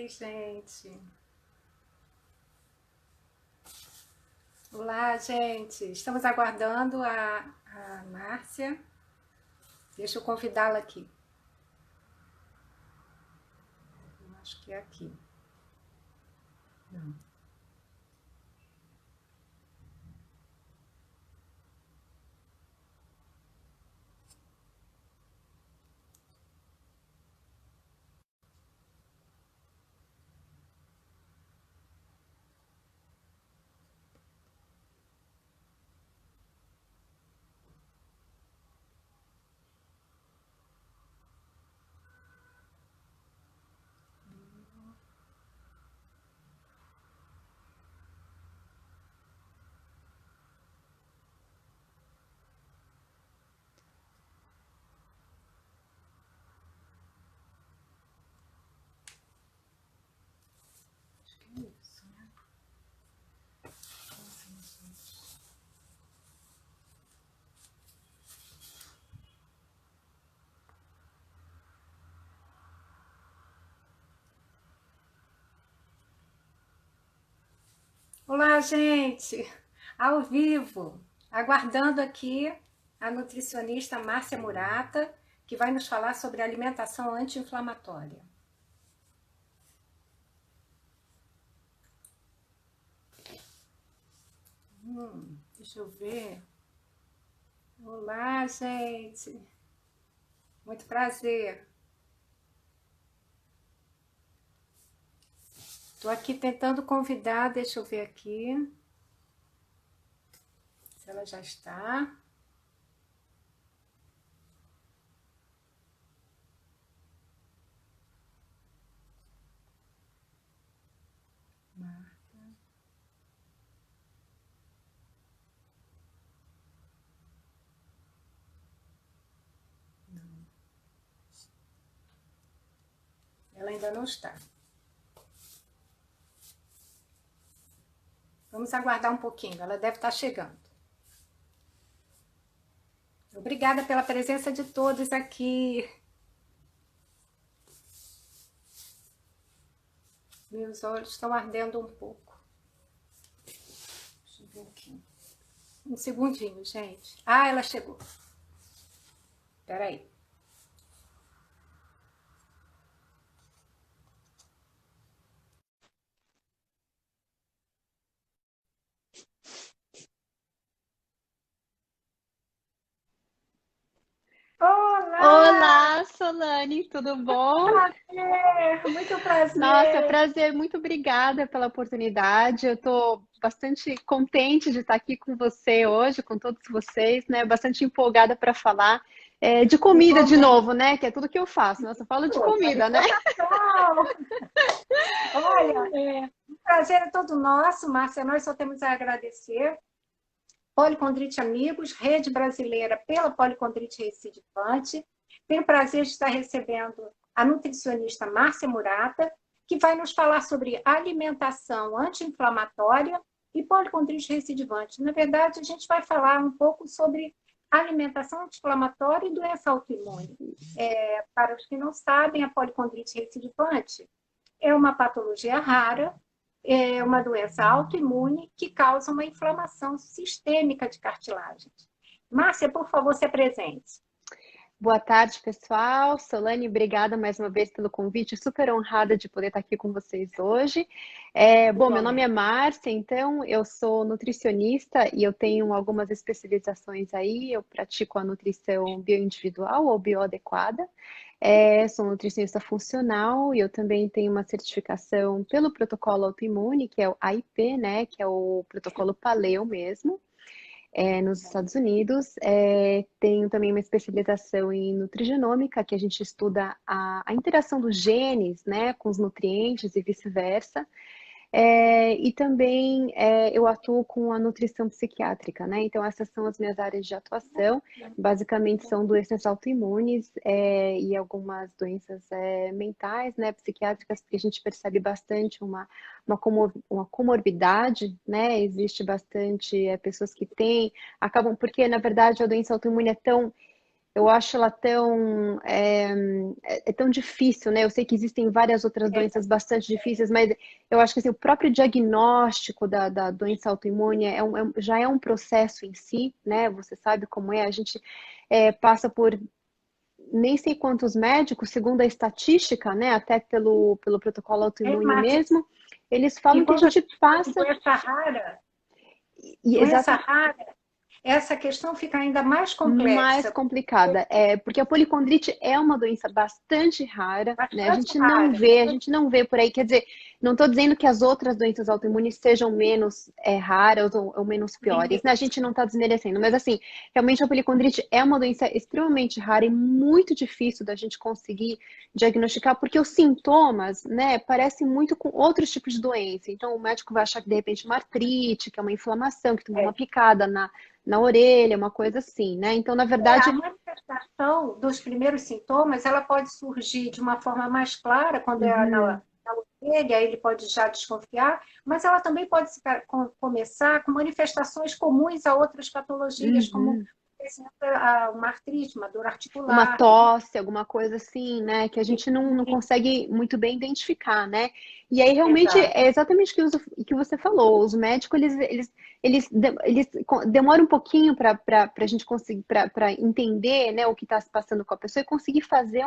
Oi, gente. Olá, gente. Estamos aguardando a Márcia. Deixa eu convidá-la aqui. Eu acho que é aqui. Não. Acho que é isso, né? Olá, gente. Ao vivo. Aguardando aqui a nutricionista Márcia Murata, que vai nos falar sobre alimentação anti-inflamatória. Deixa eu ver. Olá, gente. Muito prazer. Estou aqui tentando convidar, deixa eu ver aqui se ela já está. Marta. Não. Ela ainda não está. Vamos aguardar um pouquinho, ela deve estar chegando. Obrigada pela presença de todos aqui. Meus olhos estão ardendo um pouco. Deixa eu ver aqui. Um segundinho, gente. Ah, ela chegou. Espera aí. Olá! Olá, Solane, tudo bom? Prazer, muito Nossa, prazer. prazer, muito obrigada pela oportunidade. Eu estou bastante contente de estar aqui com você hoje, com todos vocês, né? Bastante empolgada para falar de comida de Igualmente. novo, né? Que é tudo que eu faço. Nossa, eu falo de comida, né? Alimentação. Olha, o prazer é todo nosso, Márcia. Nós só temos a agradecer. Policondrite Amigos, rede brasileira pela policondrite recidivante. Tenho o prazer de estar recebendo a nutricionista Márcia Murata, que vai nos falar sobre alimentação anti-inflamatória e policondrite recidivante. Na verdade, a gente vai falar um pouco sobre alimentação anti-inflamatória e doença autoimune. Para os que não sabem, a policondrite recidivante é uma patologia rara, é uma doença autoimune que causa uma inflamação sistêmica de cartilagens. Márcia, por favor, se apresente. Boa tarde, pessoal. Solane, obrigada mais uma vez pelo convite. Super honrada de poder estar aqui com vocês hoje. Bom, meu nome é Igualmente. Márcia, então eu sou nutricionista e eu tenho algumas especializações aí. Eu pratico a nutrição bioindividual ou bioadequada. Sou nutricionista funcional e eu também tenho uma certificação pelo protocolo autoimune, que é o AIP, né? Que é o protocolo Paleo mesmo nos Estados Unidos. Tenho também uma especialização em nutrigenômica, que a gente estuda a interação dos genes, né, com os nutrientes e vice-versa. E também eu atuo com a nutrição psiquiátrica, né? Então, essas são as minhas áreas de atuação. Basicamente, são doenças autoimunes e algumas doenças mentais, né? Psiquiátricas, porque a gente percebe bastante uma comorbidade, né? Existe bastante pessoas que têm, acabam, porque na verdade a doença autoimune é tão eu acho ela tão, é tão difícil, né? Eu sei que existem várias outras doenças bastante difíceis, mas eu acho que assim, o próprio diagnóstico da doença autoimune já é um processo em si, né? Você sabe como é, a gente passa por nem sei quantos médicos, segundo a estatística, né? Até pelo protocolo autoimune Márcia, mesmo, eles e falam que a quando a gente gente fala de passa. doença Exatamente. rara, essa questão fica ainda mais Mais complexa, complicada, porque a policondrite é uma doença bastante rara, né? bastante rara. A gente não vê por aí, quer dizer, não estou dizendo que as outras doenças autoimunes sejam menos raras ou menos piores, né? A gente não está desmerecendo, mas assim, realmente a policondrite é uma doença extremamente rara e muito difícil da gente conseguir diagnosticar, porque os sintomas, né, parecem muito com outros tipos de doença. Então, o médico vai achar que de repente uma artrite, que é uma inflamação, que tomou uma picada na orelha, uma coisa assim, né? Então, na A verdade, manifestação dos primeiros sintomas, ela pode surgir de uma forma mais clara, quando é uhum, na orelha, aí ele pode já desconfiar, mas ela também pode começar com manifestações comuns a outras patologias, como, uhum. por exemplo, uma artrite, uma dor Uma articular, né? tosse, alguma coisa assim, né? Que a gente não consegue muito bem identificar, né? E aí, realmente, Exato. é exatamente o que você falou. Os médicos, eles demoram um pouquinho para a gente conseguir, para entender, né, o que está se passando com a pessoa e conseguir fazer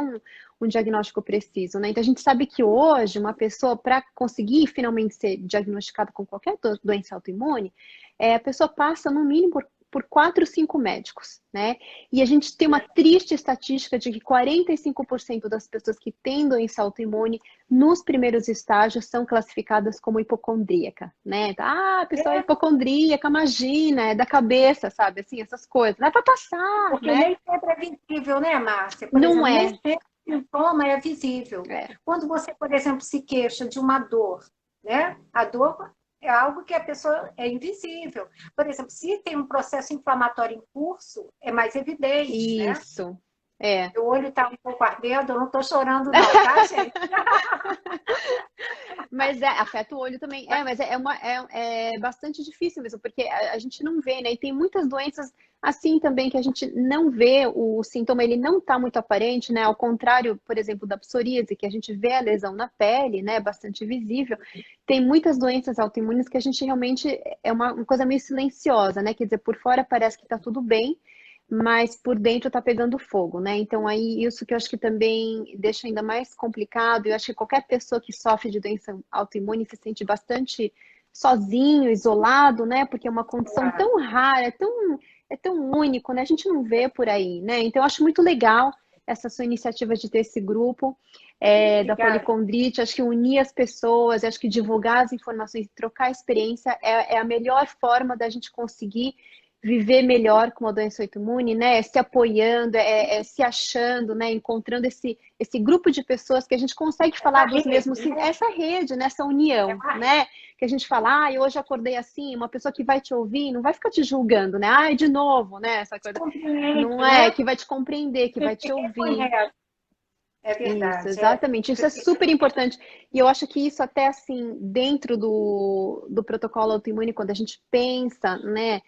um diagnóstico preciso, né? Então, a gente sabe que hoje, uma pessoa, para conseguir finalmente ser diagnosticada com qualquer doença autoimune, a pessoa passa, no mínimo, por 4, 5 médicos, né? E a gente tem uma triste estatística de que 45% das pessoas que têm doença autoimune nos primeiros estágios são classificadas como hipocondríaca, né? Ah, a pessoa é É, hipocondríaca, imagina, é da cabeça, sabe? Assim, essas coisas. Dá para passar, porque né? nem sempre é visível, né, Márcia? Por Não exemplo, nem é. sempre o sintoma é visível. É. Quando você, por exemplo, se queixa de uma dor, né? A dor é algo que a pessoa é invisível. Por exemplo, se tem um processo inflamatório em curso, é mais evidente, né? Isso. É. O olho está um pouco ardendo, eu não estou chorando, não, tá, gente? Mas afeta o olho também. Mas é bastante difícil mesmo, porque a gente não vê, né? E tem muitas doenças assim também que a gente não vê, o sintoma ele não está muito aparente, né? Ao contrário, por exemplo, da psoríase, que a gente vê a lesão na pele, né? Bastante visível. Tem muitas doenças autoimunes que a gente realmente é uma coisa meio silenciosa, né? Quer dizer, por fora parece que está tudo bem, mas por dentro tá pegando fogo, né? Então aí isso que eu acho que também deixa ainda mais complicado. Eu acho que qualquer pessoa que sofre de doença autoimune se sente bastante sozinho, isolado, né? Porque é uma condição tão rara, é tão único, né? A gente não vê por aí, né? Então eu acho muito legal essa sua iniciativa de ter esse grupo da Obrigada. policondrite. Acho que unir as pessoas, acho que divulgar as informações, trocar experiência é a melhor forma da gente conseguir viver melhor com a doença autoimune, né? Se apoiando, se achando, né? Encontrando esse grupo de pessoas que a gente consegue Essa falar dos rede, mesmos, né? essa rede, nessa É união, uma né? Que a gente fala, hoje acordei assim, uma pessoa que vai te ouvir, não vai ficar te julgando, né? Ai, de novo, né? Essa coisa. Não compreende, é, né? que vai te compreender, que vai Que te ouvir. reconhece. É Isso, verdade. exatamente. Isso é super importante. E eu acho que isso até assim, dentro do protocolo autoimune, quando a gente pensa, né,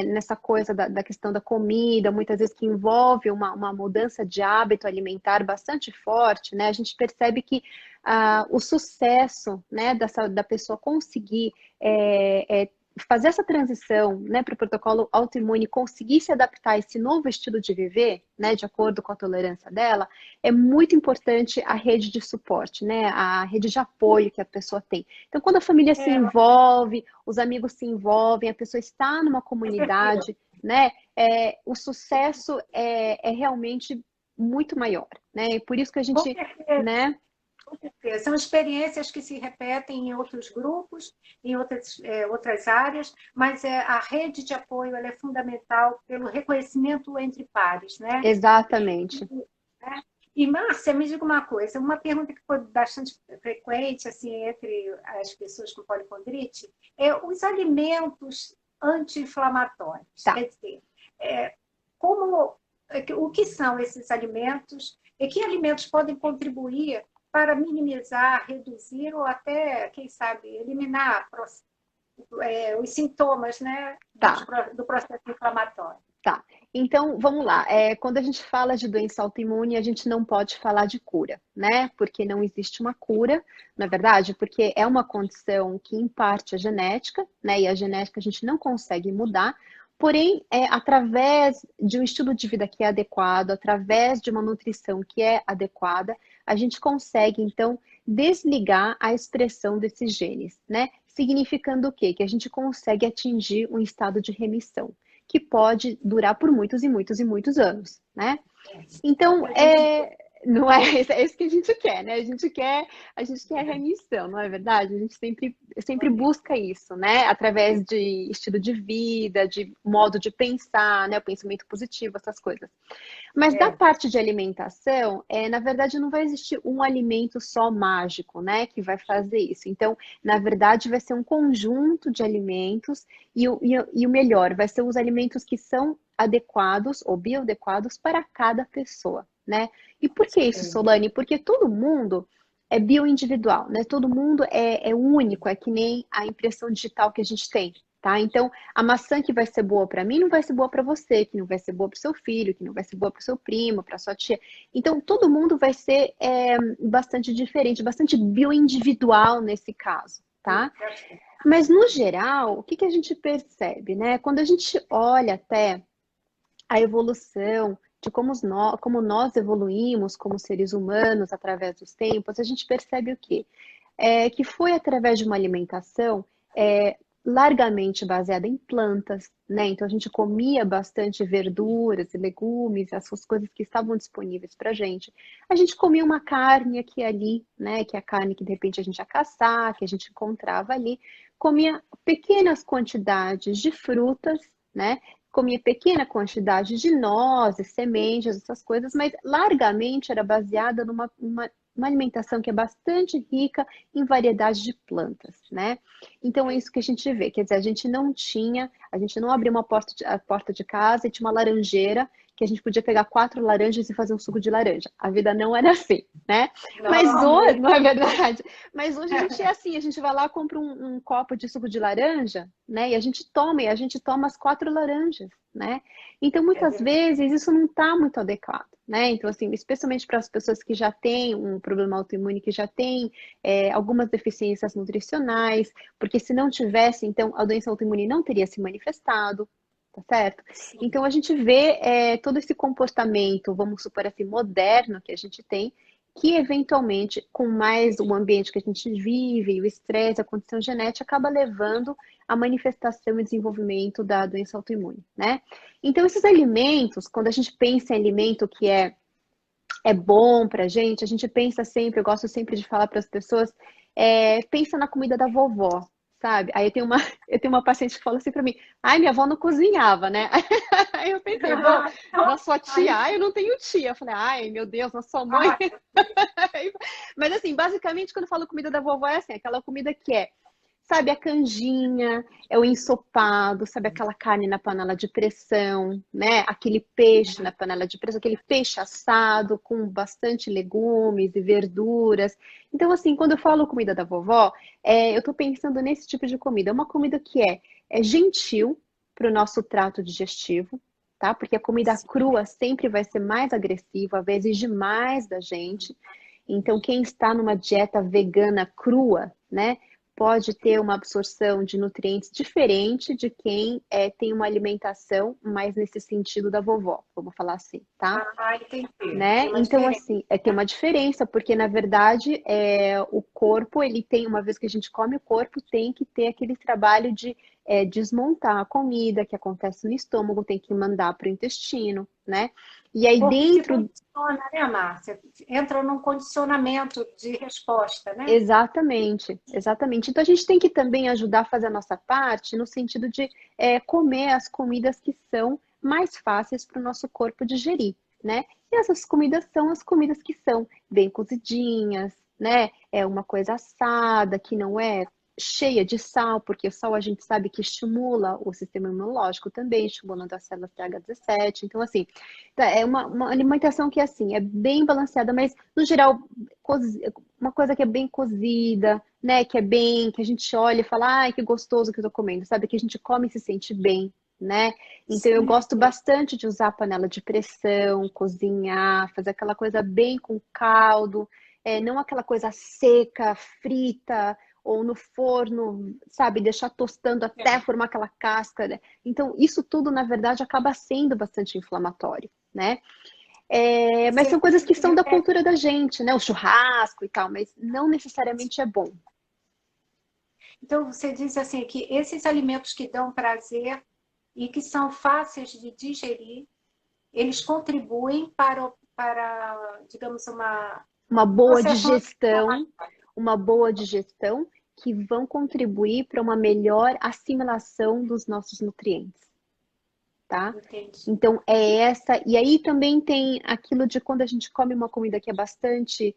nessa coisa da questão da comida, muitas vezes que envolve uma mudança de hábito alimentar bastante forte, né, a gente percebe que o sucesso, né, da pessoa conseguir fazer essa transição, né, para o protocolo autoimune, conseguir se adaptar a esse novo estilo de viver, né, de acordo com a tolerância dela, é muito importante a rede de suporte, né? A rede de apoio que a pessoa tem. Então, quando a família se É, envolve, os amigos se envolvem, a pessoa está numa com certeza. comunidade, né? O sucesso é realmente muito maior, né? E por isso que a Com gente, certeza. né? Com certeza. São experiências que se repetem em outros grupos, em outras áreas, mas a rede de apoio ela é fundamental pelo reconhecimento entre pares, né? Exatamente. Né? E, Márcia, me diga uma coisa, uma pergunta que foi bastante frequente assim, entre as pessoas com policondrite é os alimentos anti-inflamatórios. Tá. Quer dizer, é, como, o que são esses alimentos e que alimentos podem contribuir para minimizar, reduzir ou até, quem sabe, eliminar os sintomas, né, Tá. do processo inflamatório? Tá. Então, vamos lá. Quando a gente fala de doença autoimune, a gente não pode falar de cura, né? Porque não existe uma cura, na verdade, porque é uma condição que, em parte, é genética, né? E a genética a gente não consegue mudar. Porém, através de um estilo de vida que é adequado, através de uma nutrição que é adequada, a gente consegue, então, desligar a expressão desses genes, né? Significando o quê? Que a gente consegue atingir um estado de remissão que pode durar por muitos e muitos e muitos anos, né? É o que Então, a gente... não é, é isso que a gente quer, né? A gente quer remissão, não é verdade? A gente sempre busca isso, né? Através de estilo de vida, de modo de pensar, né? O pensamento positivo, essas coisas. Mas da É, parte de alimentação, na verdade, não vai existir um alimento só mágico, né, que vai fazer isso. Então, na verdade, vai ser um conjunto de alimentos e o melhor, vai ser os alimentos que são adequados ou bioadequados para cada pessoa, né? E por que isso, sim. Solane? Porque todo mundo é bioindividual, né? Todo mundo é único, é que nem a impressão digital que a gente tem, tá? Então, a maçã que vai ser boa para mim não vai ser boa para você, que não vai ser boa para o seu filho, que não vai ser boa para o seu primo, para sua tia. Então, todo mundo vai ser bastante diferente, bastante bioindividual nesse caso, tá? Mas, no geral, o que que a gente percebe, né? Quando a gente olha até a evolução de como nós evoluímos como seres humanos através dos tempos, a gente percebe o quê? Que foi através de uma alimentação largamente baseada em plantas, né? Então a gente comia bastante verduras e legumes, essas coisas que estavam disponíveis para a gente. A gente comia uma carne aqui e ali, né? Que é a carne que de repente a gente ia caçar, que a gente encontrava ali. Comia pequenas quantidades de frutas, né? Comia pequena quantidade de nozes, sementes, essas coisas, mas largamente era baseada numa alimentação que é bastante rica em variedade de plantas, né? Então é isso que a gente vê, quer dizer, a gente não abriu a porta de casa e tinha uma laranjeira que a gente podia pegar 4 laranjas e fazer um suco de laranja. A vida não era assim, né? Mas Não, não hoje, é. não é verdade? Mas hoje a gente é assim, a gente vai lá, compra um copo de suco de laranja, né? E a gente toma as 4 laranjas, né? Então, É muitas verdade. vezes, isso não está muito adequado, né? Então, assim, especialmente para as pessoas que já têm um problema autoimune, que já têm algumas deficiências nutricionais, porque se não tivesse, então, a doença autoimune não teria se manifestado, tá certo? Sim. Então, a gente vê todo esse comportamento, vamos supor assim, moderno que a gente tem, que eventualmente, com mais o ambiente que a gente vive, o estresse, a condição genética, acaba levando à manifestação e desenvolvimento da doença autoimune, né? Então, esses alimentos, quando a gente pensa em alimento que é bom pra gente, a gente pensa sempre, eu gosto sempre de falar para as pessoas, pensa na comida da vovó, sabe? Aí eu tenho uma paciente que fala assim para mim, ai, minha avó não cozinhava, né? Aí eu pensei, bom, na sua tia, Ai, ai, eu não tenho tia. Eu falei, ai, meu Deus, na sua mãe. ai, Mas assim, basicamente, quando eu falo comida da vovó, é assim, aquela comida que sabe, a canjinha, é o ensopado, sabe, aquela carne na panela de pressão, né? Aquele peixe na panela de pressão, aquele peixe assado com bastante legumes e verduras. Então, assim, quando eu falo comida da vovó, eu tô pensando nesse tipo de comida. É uma comida que é gentil para o nosso trato digestivo, tá? Porque a comida sim. crua sempre vai ser mais agressiva, vai exigir mais da gente. Então, quem está numa dieta vegana crua, né, pode ter uma absorção de nutrientes diferente de quem tem uma alimentação mais nesse sentido da vovó, vamos falar assim, tá? Ah, entendi. Né? Tem uma Então, diferença. assim, tem uma diferença, porque na verdade o corpo, ele tem, uma vez que a gente come, o corpo tem que ter aquele trabalho de desmontar a comida que acontece no estômago, tem que mandar para o intestino, né? E O aí corpo se dentro. condiciona, né, Márcia? Entra num condicionamento de resposta, né? Exatamente, exatamente. Então a gente tem que também ajudar a fazer a nossa parte no sentido de comer as comidas que são mais fáceis para o nosso corpo digerir, né? E essas comidas são as comidas que são bem cozidinhas, né? É uma coisa assada, que não é cheia de sal, porque o sal a gente sabe que estimula o sistema imunológico também, estimulando as células TH17. Então, assim, é uma alimentação que, assim, é bem balanceada, mas, no geral, uma coisa que é bem cozida, né? Que a gente olha e fala, ai, que gostoso que eu tô comendo, sabe? Que a gente come e se sente bem, né? Então eu Sim. gosto bastante de usar a panela de pressão, cozinhar, fazer aquela coisa bem com caldo, não aquela coisa seca, frita, ou no forno, sabe, deixar tostando até É. formar aquela casca, né? Então isso tudo, na verdade, acaba sendo bastante inflamatório, né? Mas são Você, coisas que são da cultura da gente, né? O churrasco e tal, mas não necessariamente é bom. então, você diz assim que esses alimentos que dão prazer e que são fáceis de digerir, eles contribuem para digamos, Uma um boa processo digestão, uma boa digestão que vão contribuir para uma melhor assimilação dos nossos nutrientes, tá? entendi. Então é essa, e aí também tem aquilo de quando a gente come uma comida que é bastante,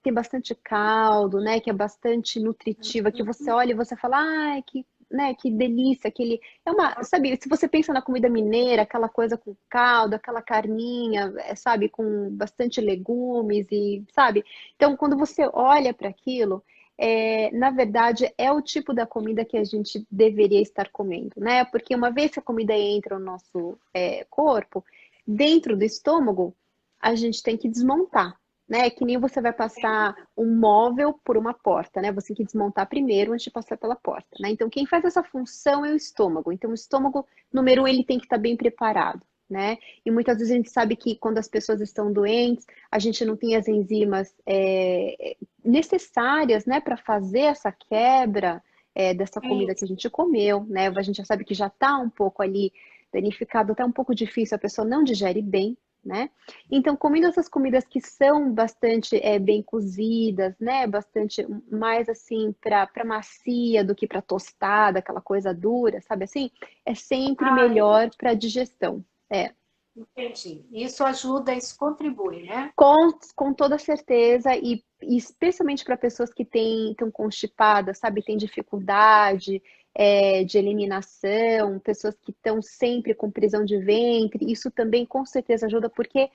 tem bastante caldo, né? Que é bastante nutritiva, que você olha e você fala, ai, que, né, que delícia, aquele. É uma, sabe, se você pensa na comida mineira, aquela coisa com caldo, aquela carninha, sabe, com bastante legumes e, sabe? Então, quando você olha para aquilo, na verdade, é o tipo da comida que a gente deveria estar comendo, né? Porque uma vez que a comida entra no nosso corpo, dentro do estômago, a gente tem que desmontar, né? Que nem você vai passar um móvel por uma porta, né? Você tem que desmontar primeiro antes de passar pela porta, né? Então, quem faz essa função é o estômago. Então, o estômago, número um, ele tem que estar bem preparado, né? E muitas vezes a gente sabe que quando as pessoas estão doentes, a gente não tem as enzimas necessárias, né, para fazer essa quebra dessa É comida que a isso. gente comeu, né? A gente já sabe que já está um pouco ali danificado, até um pouco difícil, a pessoa não digere bem, né? Então, comendo essas comidas que são bastante bem cozidas, né? Bastante mais assim para macia do que para tostada, aquela coisa dura, sabe assim? É sempre Ah, melhor para digestão. É. entendi. Isso ajuda, isso contribui, né? Com toda certeza, e especialmente para pessoas que estão constipadas, sabe, tem dificuldade de eliminação, pessoas que estão sempre com prisão de ventre, isso também com certeza ajuda, porque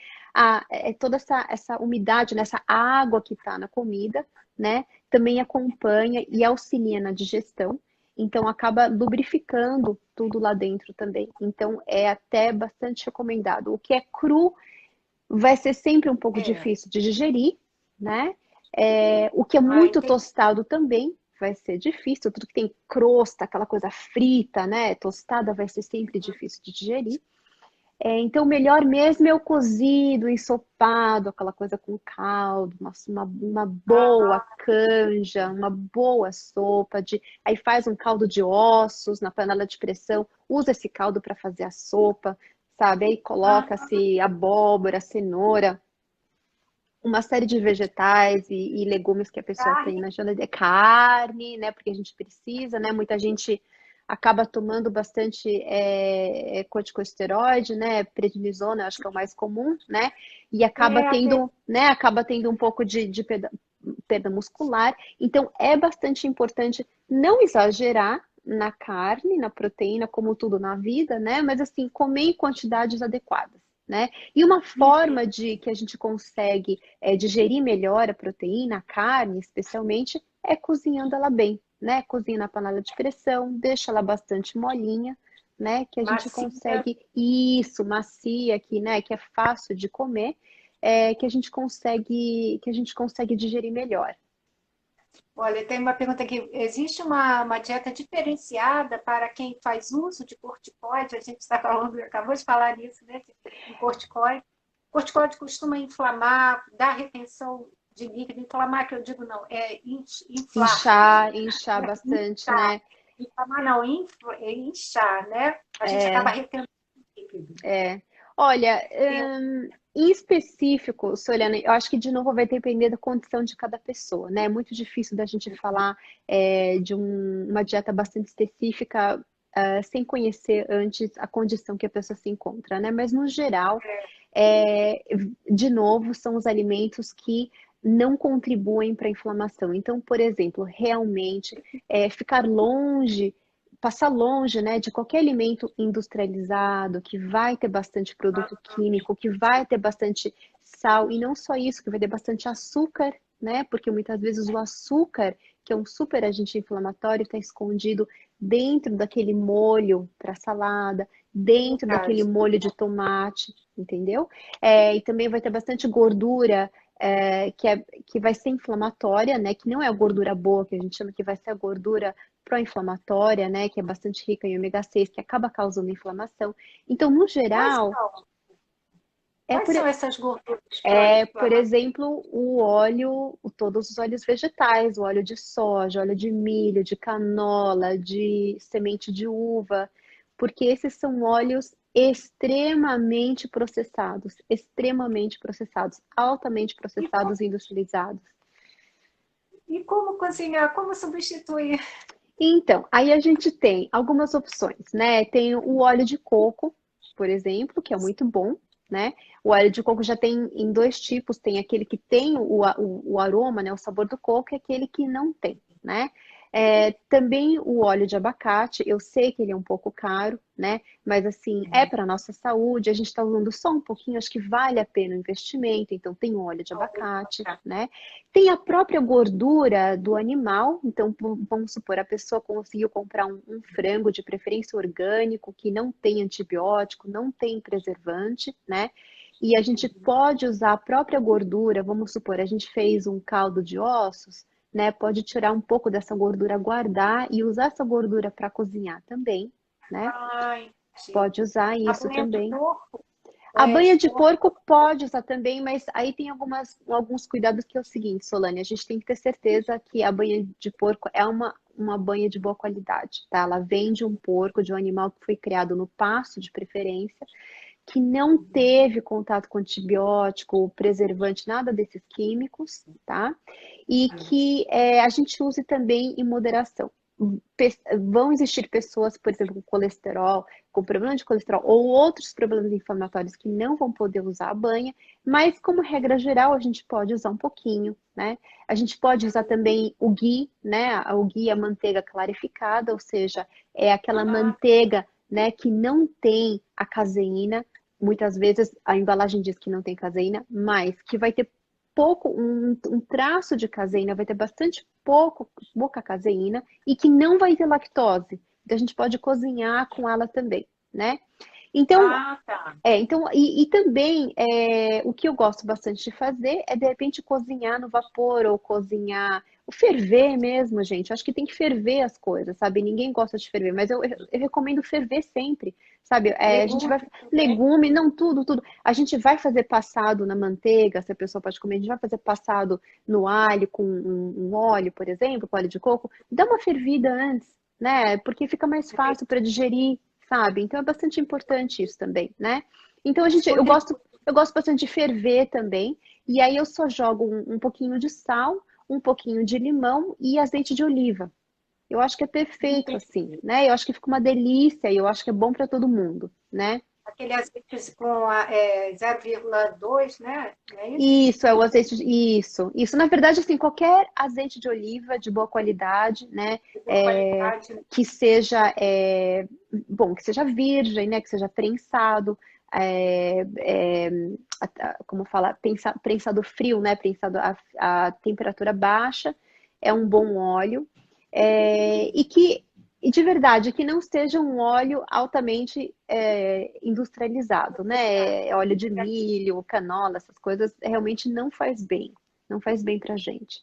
toda essa umidade, nessa água que está na comida, né, também acompanha e auxilia na digestão. Então acaba lubrificando tudo lá dentro também. Então é até bastante recomendado. O que é cru vai ser sempre um pouco É. difícil de digerir, né? O que é Ah, muito entendi. tostado também vai ser difícil, tudo que tem crosta, aquela coisa frita, né? Tostada vai ser sempre difícil de digerir. Então, o melhor mesmo é o cozido, ensopado, aquela coisa com caldo, uma boa Ah, canja, uma boa sopa aí faz um caldo de ossos na panela de pressão, usa esse caldo para fazer a sopa, sabe? Aí ah, coloca-se abóbora, cenoura, uma série de vegetais e legumes que a pessoa tem carne. na geladeira, carne, né? Porque a gente precisa, né? Muita gente acaba tomando bastante corticosteroide, né? Prednisona, acho que é o mais comum, né? E acaba Aquele, tendo, né? Acaba tendo um pouco de perda muscular. Então, é bastante importante não exagerar na carne, na proteína, como tudo na vida, né? Mas assim, comer em quantidades adequadas, né? E uma forma de que a gente consegue digerir melhor a proteína, a carne, especialmente, é cozinhando ela bem, né? Cozinha na panela de pressão, deixa ela bastante molinha, né? Que a gente macia. consegue isso, macia, né? Que é fácil de comer, que a gente consegue digerir melhor. Olha, tem uma pergunta aqui. Existe uma dieta diferenciada para quem faz uso de corticoide? A gente está falando, acabou de falar nisso, né? Do corticoide. Corticoide costuma inflamar, dar retenção de líquido. Inflamar, que eu digo não, é inflar. Inchar bastante, Inchar. né? Inflamar não, é inchar, né? A gente acaba É, retendo líquido. É, olha, em específico, Soliana, eu acho que de novo vai depender da condição de cada pessoa, né? É muito difícil da gente falar de uma dieta bastante específica, sem conhecer antes a condição que a pessoa se encontra, né? Mas no geral, é, de novo, são os alimentos que não contribuem para a inflamação. Então, por exemplo, realmente ficar longe, passar longe, né, de qualquer alimento industrializado, que vai ter bastante produto químico, que vai ter bastante sal, e não só isso, que vai ter bastante açúcar, né? Porque muitas vezes o açúcar que é um super agente inflamatório, está escondido dentro daquele molho para salada, dentro daquele Verdade. molho de tomate, entendeu? E também vai ter bastante gordura que vai ser inflamatória, né? Que não é a gordura boa, que a gente chama que vai ser a gordura pró-inflamatória, né? Que é bastante rica em ômega 6, que acaba causando inflamação. Então, no Quais geral, são? é Quais por, são essas gorduras por pró-inflamatórias? exemplo, o óleo, todos os óleos vegetais, o óleo de soja, óleo de milho, de canola, de semente de uva, porque esses são óleos extremamente processados, altamente E, co- processados e industrializados. e como cozinhar? Como substituir? Então, aí a gente tem algumas opções, né? Tem o óleo de coco, por exemplo, que é muito bom, né? O óleo de coco já tem em dois tipos, tem aquele que tem o aroma, né? O sabor do coco e aquele que não tem, né? Também o óleo de abacate, eu sei que ele é um pouco caro, né? Mas assim, é para nossa saúde, a gente está usando só um pouquinho, acho que vale a pena o investimento, então tem o óleo de abacate, né? Tem a própria gordura do animal, então vamos supor, a pessoa conseguiu comprar um frango de preferência orgânico, que não tem antibiótico, não tem preservante, né? E a gente pode usar a própria gordura, vamos supor, a gente fez um caldo de ossos, né? Pode tirar um pouco dessa gordura, guardar e usar essa gordura para cozinhar também, né? Ai, entendi. Pode usar A isso banha de também. porco? A Banha de banha de porco? porco pode usar também, mas aí tem alguns cuidados que é o seguinte, Solane, a gente tem que ter certeza que a banha de porco é uma banha de boa qualidade, tá? Ela vem de um porco, de um animal que foi criado no pasto de preferência, que não teve contato com antibiótico, preservante, nada desses químicos, tá? E que a gente use também em moderação. Vão existir pessoas, por exemplo, com colesterol, com problema de colesterol ou outros problemas inflamatórios que não vão poder usar a banha, mas como regra geral a gente pode usar um pouquinho, né? A gente pode usar também o ghee, né? O ghee é a manteiga clarificada, ou seja, é aquela Ah, manteiga, né, que não tem a caseína. Muitas vezes a embalagem diz que não tem caseína, mas que vai ter um traço de caseína, vai ter pouca caseína e que não vai ter lactose. Então a gente pode cozinhar com ela também, né? Então, tá. e também o que eu gosto bastante de fazer é de repente cozinhar no vapor ou cozinhar, ou ferver mesmo, gente. Acho que tem que ferver as coisas, sabe? Ninguém gosta de ferver, mas eu recomendo ferver sempre, sabe? A gente Legumes vai também? legume, não tudo, tudo. A gente vai fazer passado na manteiga, se a pessoa pode comer, a gente vai fazer passado no alho com um óleo, por exemplo, com óleo de coco. Dá uma fervida antes, né? Porque fica mais fácil para digerir, sabe? Então é bastante importante isso também, né? Então Poder- eu gosto bastante de ferver também, e aí eu só jogo um pouquinho de sal, um pouquinho de limão e azeite de oliva. Eu acho que é perfeito assim, né? Eu acho que fica uma delícia e eu acho que é bom para todo mundo, né? Aquele azeite com 0,2, né? Não é isso? Isso, é o azeite, isso. Na verdade, assim, qualquer azeite de oliva de boa qualidade, né? De boa qualidade, né? Que seja, bom, que seja virgem, né? Que seja prensado, é, é, como falar, prensado frio, né? Prensado a temperatura baixa, é um bom óleo. E de verdade, que não seja um óleo altamente industrializado, né? Óleo de milho, canola, essas coisas realmente não faz bem. Não faz bem pra gente,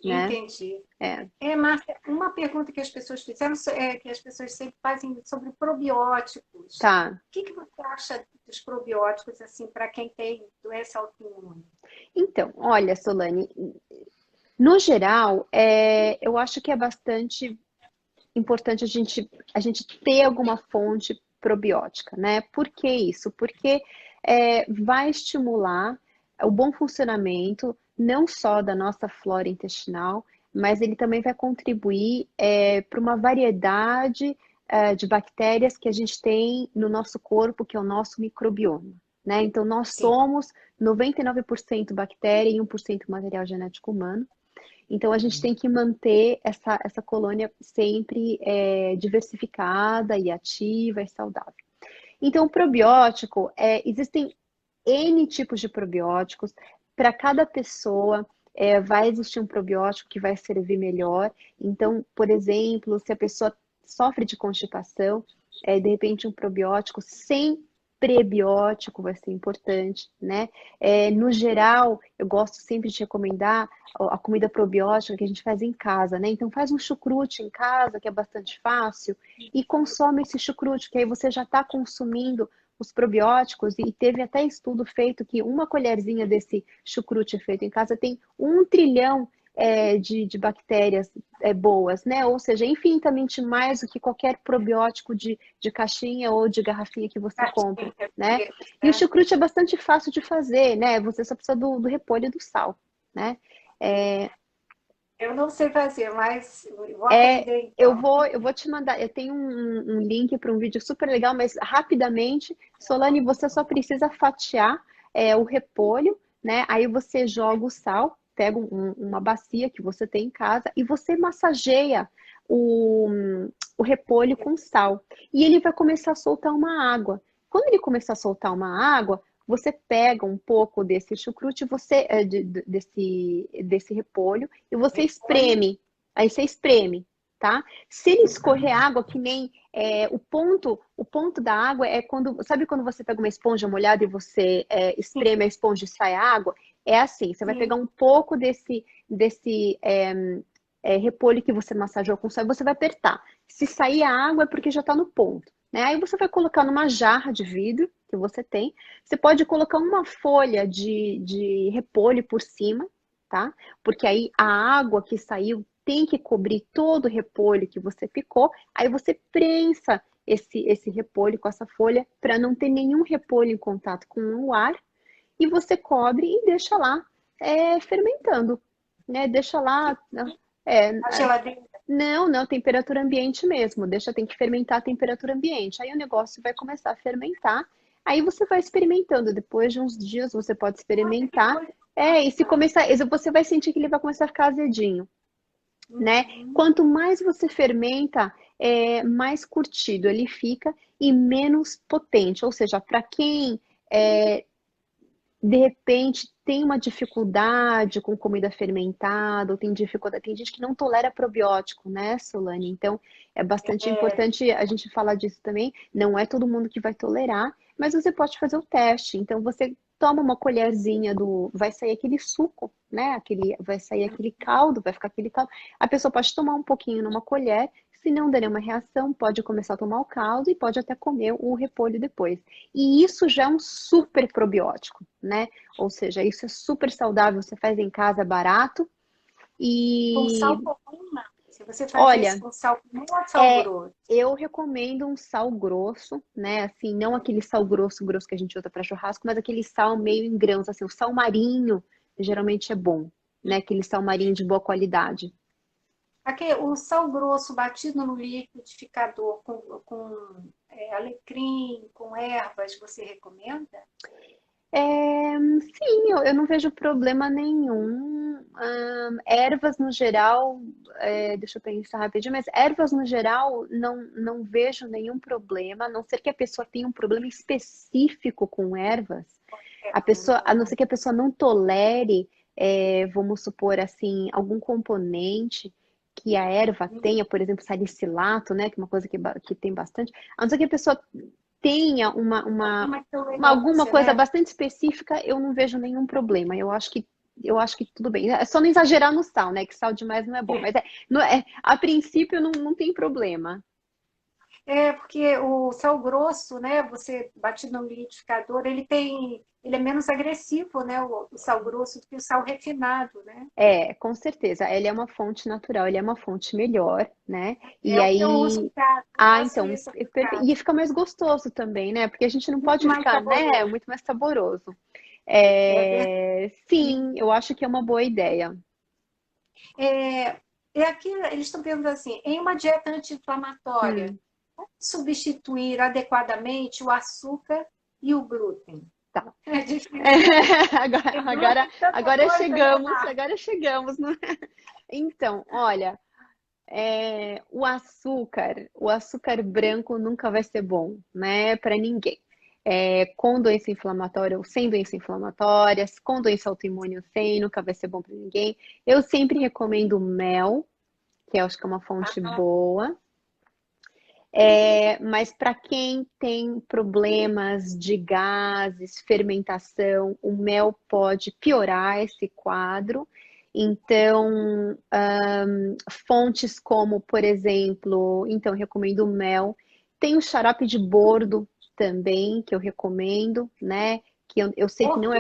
né? Entendi. É, Márcia, uma pergunta que as pessoas fizeram, que as pessoas sempre fazem sobre probióticos. tá. O que você acha dos probióticos, assim, para quem tem doença autoimune? Então, olha, Solane, no geral, eu acho que é bastante importante a gente ter alguma fonte probiótica, né? Por que isso? Porque vai estimular o bom funcionamento não só da nossa flora intestinal, mas ele também vai contribuir para uma variedade de bactérias que a gente tem no nosso corpo, que é o nosso microbioma. Né? Então, nós Sim. somos 99% bactéria e 1% material genético humano. Então, a gente tem que manter essa colônia sempre diversificada e ativa e saudável. Então, o probiótico, existem N tipos de probióticos para cada pessoa. vai existir um probiótico que vai servir melhor. Então, por exemplo, se a pessoa sofre de constipação, de repente um probiótico sem prebiótico vai ser importante, né? No geral, eu gosto sempre de recomendar a comida probiótica que a gente faz em casa, né? Então faz um chucrute em casa, que é bastante fácil, e consome esse chucrute, que aí você já está consumindo os probióticos, e teve até estudo feito que uma colherzinha desse chucrute feito em casa tem 1 trilhão de bactérias boas, né? Ou seja, infinitamente mais do que qualquer probiótico de caixinha ou de garrafinha que você compra, né? E o chucrute é bastante fácil de fazer, né? Você só precisa do repolho e do sal, né? Eu não sei fazer, mas vou aprender Eu então. vou te mandar, eu tenho um link para um vídeo super legal, mas rapidamente, Solane, você só precisa fatiar o repolho, né? Aí você joga o sal, pega uma bacia que você tem em casa e você massageia o, o repolho com sal. E ele vai começar a soltar uma água. Quando ele começar a soltar uma água, você pega um pouco desse chucrute, desse repolho, e você espreme. Aí você espreme, tá? Se ele escorrer água, que nem o ponto da água é quando, sabe quando você pega uma esponja molhada e você espreme a esponja e sai a água? É assim, você vai pegar um pouco desse repolho que você massageou com sal e você vai apertar. Se sair a água é porque já está no ponto, né? Aí você vai colocar numa jarra de vidro que você tem. Você pode colocar uma folha de repolho por cima, tá? Porque aí a água que saiu tem que cobrir todo o repolho que você picou. Aí você prensa esse repolho com essa folha para não ter nenhum repolho em contato com o ar. E você cobre e deixa lá fermentando, né? Deixa lá. É, A geladeira. não, temperatura ambiente mesmo. Tem que fermentar a temperatura ambiente. Aí o negócio vai começar a fermentar. Aí você vai experimentando. Depois de uns dias você pode experimentar. E se começar, você vai sentir que ele vai começar a ficar azedinho, né? Quanto mais você fermenta, mais curtido ele fica e menos potente. Ou seja, para quem de repente tem uma dificuldade com comida fermentada, ou tem dificuldade, tem gente que não tolera probiótico, né, Solane? Então é bastante importante a gente falar disso também. Não é todo mundo que vai tolerar, mas você pode fazer o teste. Então você toma uma colherzinha vai sair aquele suco, né? Vai sair aquele caldo, vai ficar aquele caldo. A pessoa pode tomar um pouquinho numa colher. Se não der nenhuma reação, pode começar a tomar o caldo e pode até comer o repolho depois. E isso já é um super probiótico, né? Ou seja, isso é super saudável, você faz em casa, é barato. Com E sal comum, não. Se você faz isso olha, com sal comum ou sal grosso? eu recomendo um sal grosso, né? Assim, não aquele sal grosso, grosso que a gente usa para churrasco, mas aquele sal meio em grãos, assim, o sal marinho geralmente é bom, né? Aquele sal marinho de boa qualidade. Aqui, o sal grosso batido no liquidificador com alecrim, com ervas, você recomenda? Sim, eu não vejo problema nenhum. Ervas no geral, deixa eu pensar rapidinho, mas ervas no geral não vejo nenhum problema, a não ser que a pessoa tenha um problema específico com ervas. A não ser que a pessoa não tolere, vamos supor assim, algum componente que a erva tenha, por exemplo, salicilato, né, que é uma coisa que tem bastante. A não ser que a pessoa tenha alguma Intolerância, coisa né? bastante específica, eu não vejo nenhum problema. Eu acho que tudo bem. É só não exagerar no sal, né? Que sal demais não é bom. Mas a princípio não tem problema. Porque o sal grosso, né, você batido no liquidificador, ele é menos agressivo, né, o sal grosso do que o sal refinado, né? Com certeza. Ele é uma fonte natural, ele é uma fonte melhor, né? E É o que eu uso em aí. casa, eu Ah, faço então. isso aqui em casa. E fica mais gostoso também, né? Porque a gente não Muito pode mais ficar, né? saboroso. Muito mais saboroso. É verdade. Sim, eu acho que é uma boa ideia. Aqui eles estão perguntando assim, em uma dieta anti-inflamatória, Hum, como substituir adequadamente o açúcar e o glúten? tá. É difícil, né? Agora, Tem agora, glúten, tanta agora coisa, né? chegamos, agora chegamos. Então, olha, o açúcar branco nunca vai ser bom, né, para ninguém. com doença inflamatória ou sem doença inflamatória, com doença autoimune ou sem, nunca vai ser bom para ninguém. Eu sempre recomendo mel, que eu acho que é uma fonte boa. Mas para quem tem problemas de gases, fermentação, o mel pode piorar esse quadro. Então, fontes como, por exemplo, então eu recomendo o mel. Tem o xarope de bordo também, que eu recomendo, né? Que eu sei que não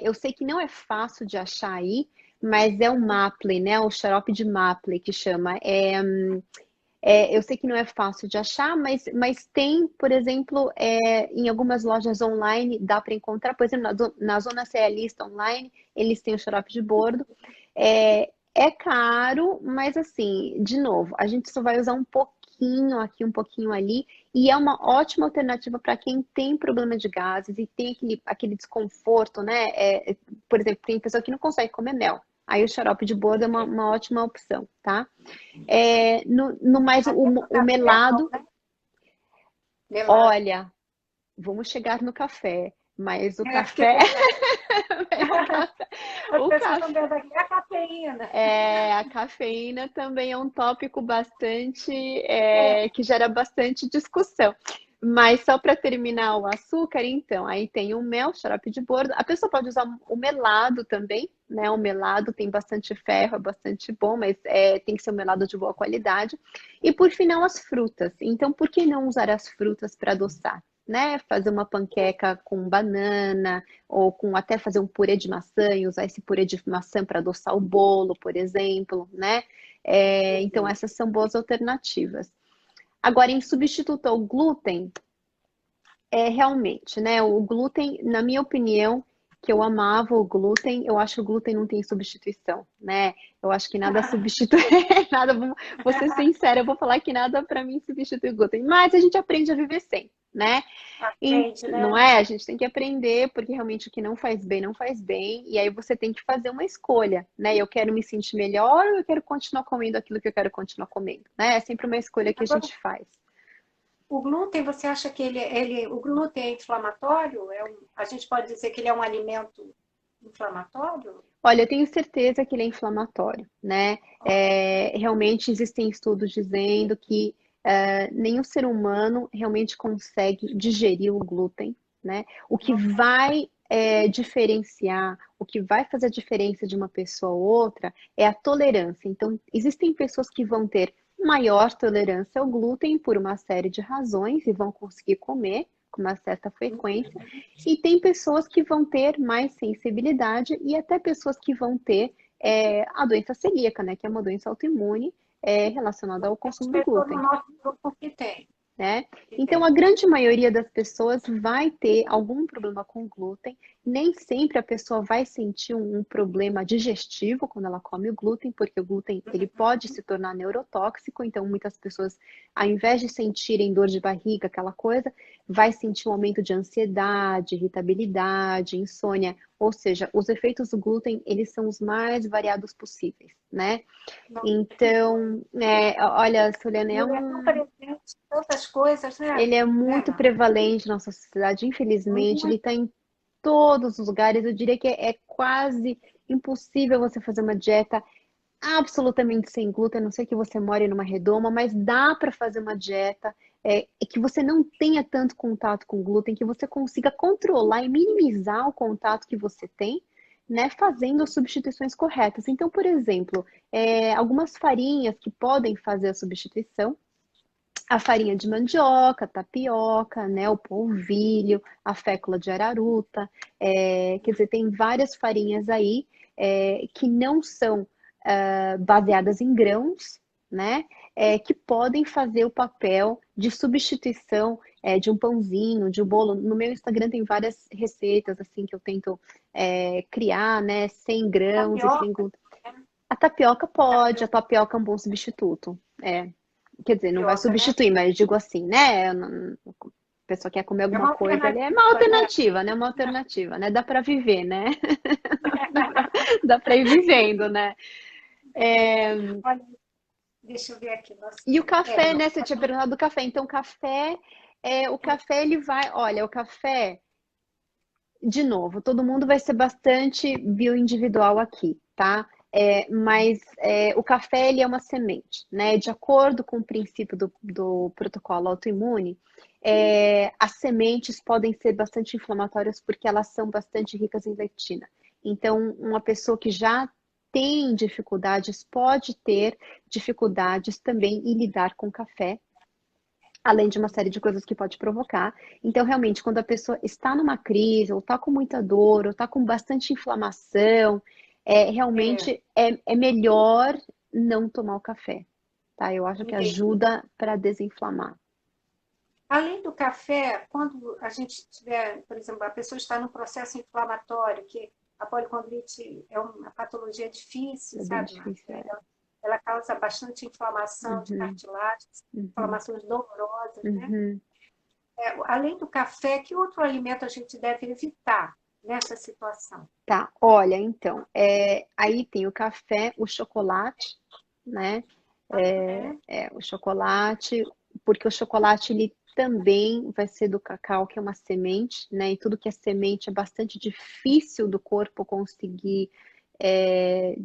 eu sei que não é fácil de achar aí, mas é o maple, né? O xarope de maple que chama. Eu sei que não é fácil de achar, mas tem, por exemplo, em algumas lojas online, dá para encontrar, por exemplo, na Zona Cerealista online, eles têm o xarope de bordo. É caro, mas assim, de novo, a gente só vai usar um pouquinho aqui, um pouquinho ali, e é uma ótima alternativa para quem tem problema de gases e tem aquele desconforto, né? Por exemplo, tem pessoa que não consegue comer mel. Aí o xarope de bordo é uma ótima opção, tá? No mais, o melado, olha, vamos chegar no café, mas o café... A cafeína. A cafeína também é um tópico bastante, que gera bastante discussão. Mas só para terminar o açúcar, então, aí tem o mel, xarope de bordo. A pessoa pode usar o melado também, né? O melado tem bastante ferro, é bastante bom, mas tem que ser um melado de boa qualidade. E por final, as frutas. Então, por que não usar as frutas para adoçar? Né? Fazer uma panqueca com banana, ou com até fazer um purê de maçã e usar esse purê de maçã para adoçar o bolo, por exemplo, né? Então, essas são boas alternativas. Agora, em substituto ao glúten, realmente, né? O glúten, na minha opinião, que eu amava o glúten, eu acho que o glúten não tem substituição, né? Eu acho que nada substitui, nada, vou ser sincera, eu vou falar que nada para mim substitui o glúten, mas a gente aprende a viver sem, né? Não é? A gente tem que aprender, porque realmente o que não faz bem, não faz bem, e aí você tem que fazer uma escolha, né? Eu quero me sentir melhor ou eu quero continuar comendo aquilo que eu quero continuar comendo, né? É sempre uma escolha que a gente faz. O glúten, você acha que o glúten é inflamatório? A gente pode dizer que ele é um alimento inflamatório? Olha, eu tenho certeza que ele é inflamatório, né? Realmente existem estudos dizendo que nenhum ser humano realmente consegue digerir o glúten, né? O que vai diferenciar, o que vai fazer a diferença de uma pessoa ou outra é a tolerância. Então, existem pessoas que vão ter maior tolerância ao glúten por uma série de razões e vão conseguir comer com uma certa frequência. E tem pessoas que vão ter mais sensibilidade e até pessoas que vão ter a doença celíaca, né? Que é uma doença autoimune relacionada ao consumo do glúten. No nosso grupo que tem. Né? Então, a grande maioria das pessoas vai ter algum problema com glúten. Nem sempre a pessoa vai sentir um problema digestivo quando ela come o glúten, porque o glúten ele pode se tornar neurotóxico. Então, muitas pessoas, ao invés de sentirem dor de barriga, aquela coisa, vai sentir um aumento de ansiedade, irritabilidade, insônia. Ou seja, os efeitos do glúten, eles são os mais variados possíveis, né? Então, olha, Soliana, tantas coisas, né? Ele é muito prevalente na nossa sociedade, infelizmente, ele está em todos os lugares. Eu diria que é quase impossível você fazer uma dieta absolutamente sem glúten, a não ser que você more numa redoma, mas dá para fazer uma dieta que você não tenha tanto contato com glúten, que você consiga controlar e minimizar o contato que você tem, né, fazendo as substituições corretas. Então, por exemplo, algumas farinhas que podem fazer a substituição, a farinha de mandioca, a tapioca, né, o polvilho, a fécula de araruta, quer dizer, tem várias farinhas aí que não são baseadas em grãos, né, que podem fazer o papel de substituição de um pãozinho, de um bolo. No meu Instagram tem várias receitas assim que eu tento criar, né, sem grãos e sem glúten. A tapioca pode, a tapioca é um bom substituto. Quer dizer, não vai substituir, mas eu digo assim, né? A pessoa quer comer alguma coisa ali, é uma alternativa, né? Uma alternativa, né? Dá para viver, né? Dá para ir vivendo, né? Olha, deixa eu ver aqui. E o café, né? Você tinha perguntado do café. Então, café O café, ele vai... Olha, o café, de novo, todo mundo vai ser bastante bioindividual aqui, tá? O café, ele é uma semente, né? De acordo com o princípio do protocolo autoimune, as sementes podem ser bastante inflamatórias porque elas são bastante ricas em lectina. Então, uma pessoa que já tem dificuldades pode ter dificuldades também em lidar com café, além de uma série de coisas que pode provocar. Então, realmente, quando a pessoa está numa crise, ou está com muita dor, ou está com bastante inflamação, É, realmente é melhor não tomar o café, tá? Eu acho que entendi. ajuda para desinflamar. Além do café, quando a gente tiver, por exemplo, a pessoa está no processo inflamatório, que a policondrite é uma patologia difícil, É bem sabe, Márcia? difícil, é. Ela causa bastante inflamação de Uhum, cartilagens, uhum, inflamações dolorosas, né? uhum. Além do café, que outro alimento a gente deve evitar nessa situação? Tá, olha, então, aí tem o café, o chocolate, né? É, O chocolate, porque o chocolate ele também vai ser do cacau, que é uma semente, né? E tudo que é semente é bastante difícil do corpo conseguir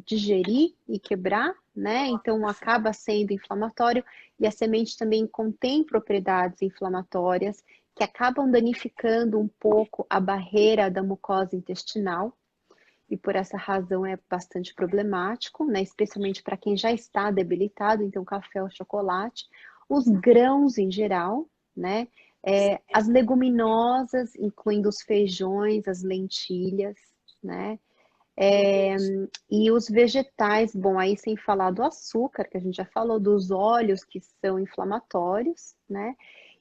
digerir e quebrar, né? Então acaba sendo inflamatório e a semente também contém propriedades inflamatórias que acabam danificando um pouco a barreira da mucosa intestinal e por essa razão é bastante problemático, né? Especialmente para quem já está debilitado, então café ou chocolate, os grãos em geral, né? As leguminosas, incluindo os feijões, as lentilhas, né? entendi. E os vegetais, bom, aí sem falar do açúcar, que a gente já falou, dos óleos que são inflamatórios, né?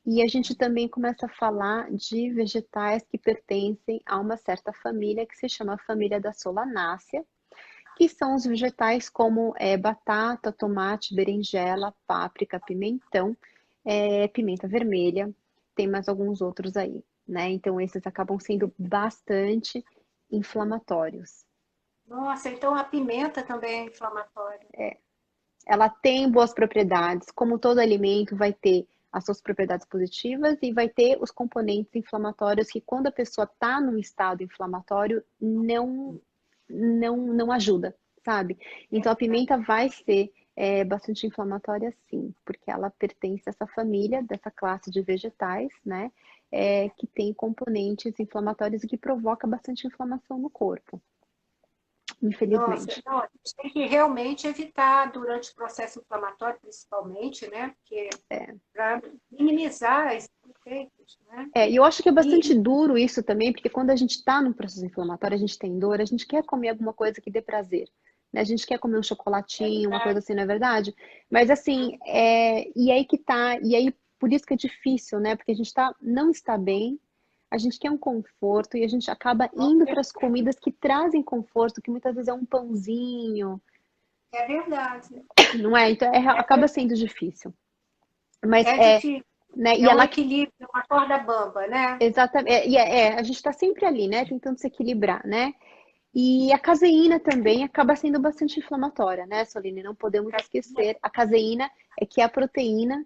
E a gente também começa a falar de vegetais que pertencem a uma certa família que se chama a família da Solanácea, que são os vegetais como batata, tomate, berinjela, páprica, pimentão, pimenta vermelha, tem mais alguns outros aí, né? Então esses acabam sendo bastante inflamatórios. Nossa, então a pimenta também é inflamatória. Ela tem boas propriedades, como todo alimento vai ter as suas propriedades positivas e vai ter os componentes inflamatórios que quando a pessoa está num estado inflamatório não ajuda, sabe? Então a pimenta vai ser bastante inflamatória sim, porque ela pertence a essa família, dessa classe de vegetais, né? Que tem componentes inflamatórios e que provoca bastante inflamação no corpo, Nossa, infelizmente. não, a gente tem que realmente evitar durante o processo inflamatório, principalmente, né? Porque para minimizar esses efeitos, né? E eu acho que é bastante E duro isso também, porque quando a gente está num processo inflamatório, a gente tem dor, a gente quer comer alguma coisa que dê prazer, né? A gente quer comer um é chocolatinho, uma coisa verdade, assim, não é verdade? Mas assim, e aí que tá, e aí por isso que é difícil, né? Porque a gente não está bem, a gente quer um conforto e a gente acaba indo para as comidas que trazem conforto, que muitas vezes é um pãozinho, é verdade. não é? Então acaba sendo difícil. Mas É difícil. né? E É a um equilíbrio, uma corda bamba, né? exatamente, a gente está sempre ali, né? Tentando se equilibrar, né? E a caseína também acaba sendo bastante inflamatória, né, Soline? Não podemos esquecer. A caseína é que é a proteína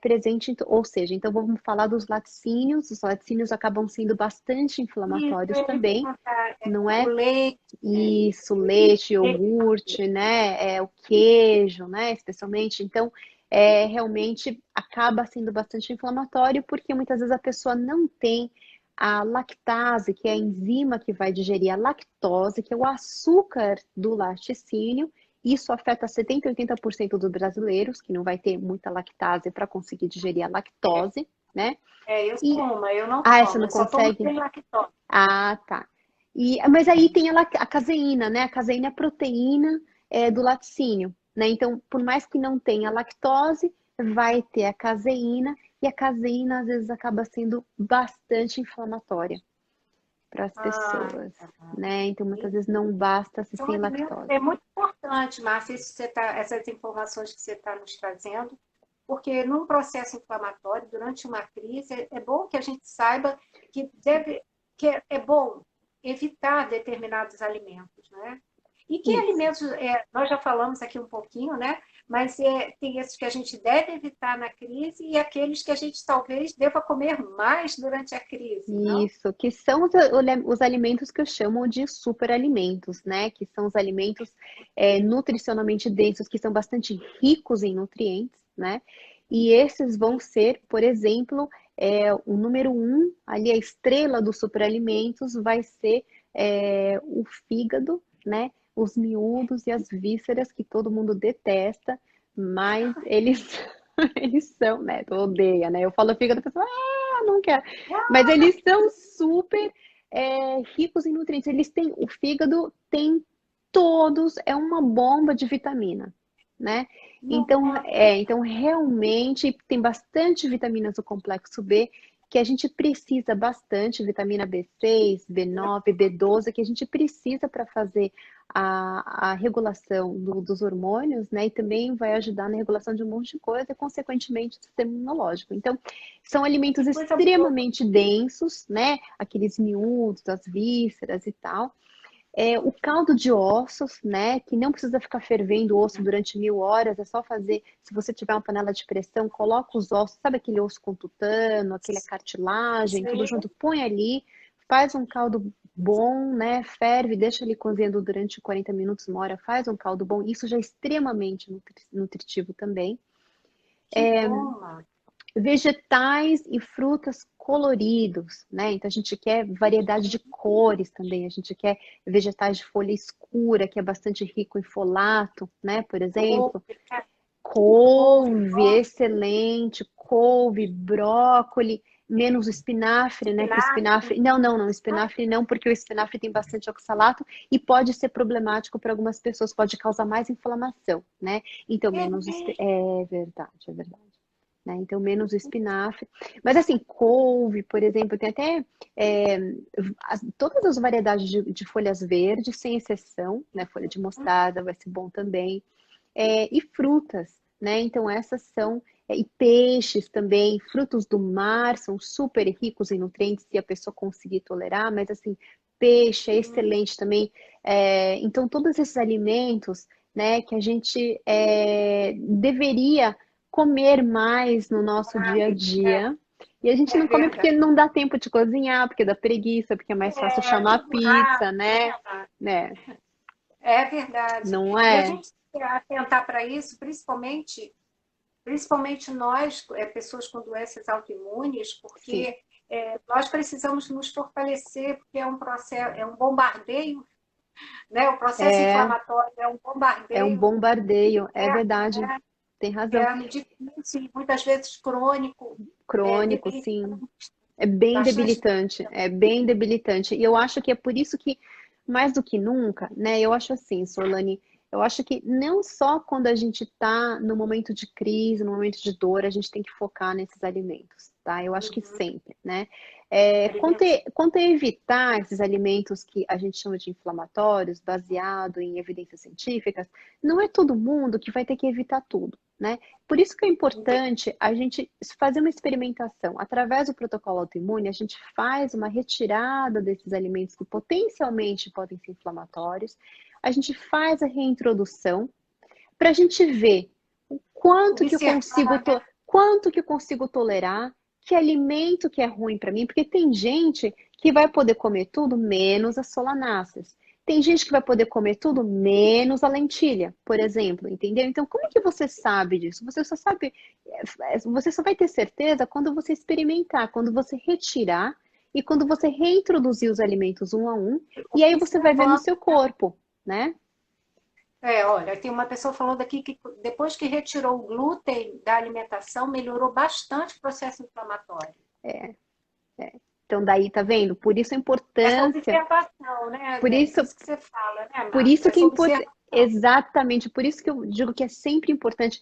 presente, ou seja, então vamos falar dos laticínios. Os laticínios acabam sendo bastante Isso, inflamatórios eu ia também, perguntar, não o é? leite, Isso, leite, iogurte, né? O queijo, né? Especialmente. Então, realmente acaba sendo bastante inflamatório, porque muitas vezes a pessoa não tem a lactase, que é a enzima que vai digerir a lactose, que é o açúcar do laticínio. Isso afeta 70, 80% dos brasileiros, que não vai ter muita lactase para conseguir digerir a lactose, né? eu sou E, uma, eu não você tomo, não eu só tomo consegue? sem lactose. Ah, tá. Mas aí tem a caseína, né? A caseína é a proteína do laticínio, né? Então, por mais que não tenha lactose, vai ter a caseína, e a caseína às vezes acaba sendo bastante inflamatória para as Ah, pessoas, tá. né? Então, muitas vezes não basta se Então, sem lactose. é muito importante, Márcia, essas informações que você está nos trazendo, porque num processo inflamatório, durante uma crise, é bom que a gente saiba que é bom evitar determinados alimentos, né? E que Isso. alimentos, nós já falamos aqui um pouquinho, né? Mas tem esses que a gente deve evitar na crise e aqueles que a gente talvez deva comer mais durante a crise, não? Isso, que são os alimentos que eu chamo de superalimentos, né? Que são os alimentos nutricionalmente densos, que são bastante ricos em nutrientes, né? E esses vão ser, por exemplo, o número um, ali a estrela dos superalimentos vai ser o fígado, né? Os miúdos e as vísceras que todo mundo detesta, mas eles, eles são, né? Tu odeia, né? Eu falo fígado, a pessoa, não quero. Mas eles são super ricos em nutrientes. Eles têm, o fígado tem todos, é uma bomba de vitamina, né? Então, Nossa, então realmente tem bastante vitaminas do complexo B que a gente precisa bastante, vitamina B6, B9, B12, que a gente precisa para fazer a regulação dos hormônios, né? E também vai ajudar na regulação de um monte de coisa e, consequentemente, do sistema imunológico. Então, são alimentos que coisa boa. extremamente densos, né? Aqueles miúdos, as vísceras e tal. O caldo de ossos, né? Que não precisa ficar fervendo o osso durante 1000 horas, é só fazer. Se você tiver uma panela de pressão, coloca os ossos, sabe aquele osso com tutano, aquele cartilagem, tudo Sim, junto, põe ali, faz um caldo bom, né? Ferve, deixa ele cozendo durante 40 minutos, 1 hora, faz um caldo bom. Isso já é extremamente nutritivo também. que bom, Mar. Vegetais e frutas coloridos, né? Então a gente quer variedade de cores também, a gente quer vegetais de folha escura, que é bastante rico em folato, né? Por exemplo, Couve, cara, couve, couve, ó, excelente, couve, brócoli, menos o espinafre, né? Que o espinafre. espinafre, não, espinafre não, porque o espinafre tem bastante oxalato e pode ser problemático para algumas pessoas, pode causar mais inflamação, né? Então É menos, mesmo. é verdade, é verdade, né? Então, menos o espinafre. Mas, assim, couve, por exemplo, tem até é, todas as variedades de folhas verdes, sem exceção, né? Folha de mostarda vai ser bom também. E frutas, né? Então, essas são. E peixes também, frutos do mar são super ricos em nutrientes se a pessoa conseguir tolerar, mas, assim, peixe é excelente também. Então, todos esses alimentos, né, que a gente deveria comer mais no nosso dia a dia. E a gente É não come porque verdade. não dá tempo de cozinhar, porque dá preguiça, porque é mais fácil chamar Tudo pizza, rápido, né? né, Mar? Né? É verdade. Não E a é? gente atentar para isso, principalmente nós, pessoas com doenças autoimunes, Sim. porque nós precisamos nos fortalecer, porque é um processo, é um bombardeio, né? O processo É, inflamatório é um é um bombardeio bombardeio, é interno, verdade. né? Tem razão. Difícil, muitas vezes crônico, Crônico, sim. debilitante, É bem bastante debilitante, é bem debilitante. E eu acho que é por isso que, mais do que nunca, né? Eu acho assim, Solane, eu acho que não só quando a gente está no momento de crise, no momento de dor, a gente tem que focar nesses alimentos, tá? Eu acho que uhum, sempre, né? alimentos. Quanto a evitar esses alimentos que a gente chama de inflamatórios, baseado em evidências científicas, não é todo mundo que vai ter que evitar tudo, né? Por isso que é importante a gente fazer uma experimentação. Através do protocolo autoimune, a gente faz uma retirada desses alimentos que potencialmente podem ser inflamatórios, a gente faz a reintrodução para a gente ver o Observar, né? quanto que eu consigo tolerar, que alimento que é ruim para mim, porque tem gente que vai poder comer tudo menos as solanáceas. Tem gente que vai poder comer tudo menos a lentilha, por exemplo, entendeu? Então, como que você sabe disso? Você só sabe, você só vai ter certeza quando você experimentar, quando você retirar e quando você reintroduzir os alimentos um a um, e aí você vai ver no Observando. seu corpo, né? Olha, tem uma pessoa falando aqui que depois que retirou o glúten da alimentação, melhorou bastante o processo inflamatório. Então, daí, tá vendo? Por isso a Essa importância, observação, né? por É isso, disso que você fala, né, por Márcia? isso que é Essa importante, observação. exatamente, por isso que eu digo que é sempre importante.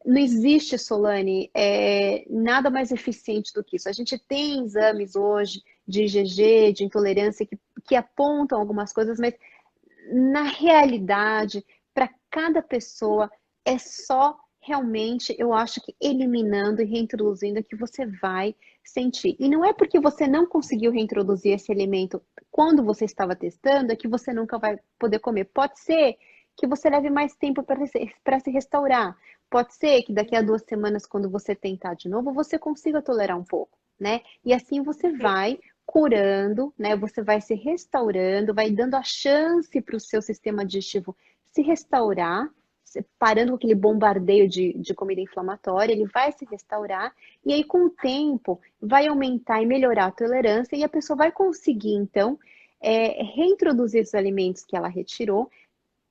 Não existe, Solane, nada mais eficiente do que isso. A gente tem exames hoje de IgG, de intolerância, que apontam algumas coisas, mas na realidade, para cada pessoa, é só realmente eu acho que eliminando e reintroduzindo é que você vai sentir. E não é porque você não conseguiu reintroduzir esse alimento quando você estava testando, é que você nunca vai poder comer. Pode ser que você leve mais tempo para se restaurar. Pode ser que daqui a 2 semanas, quando você tentar de novo, você consiga tolerar um pouco, né? E assim você vai curando, né? Você vai se restaurando, vai dando a chance para o seu sistema digestivo se restaurar, parando com aquele bombardeio de comida inflamatória, ele vai se restaurar, e aí com o tempo vai aumentar e melhorar a tolerância, e a pessoa vai conseguir, então, reintroduzir os alimentos que ela retirou,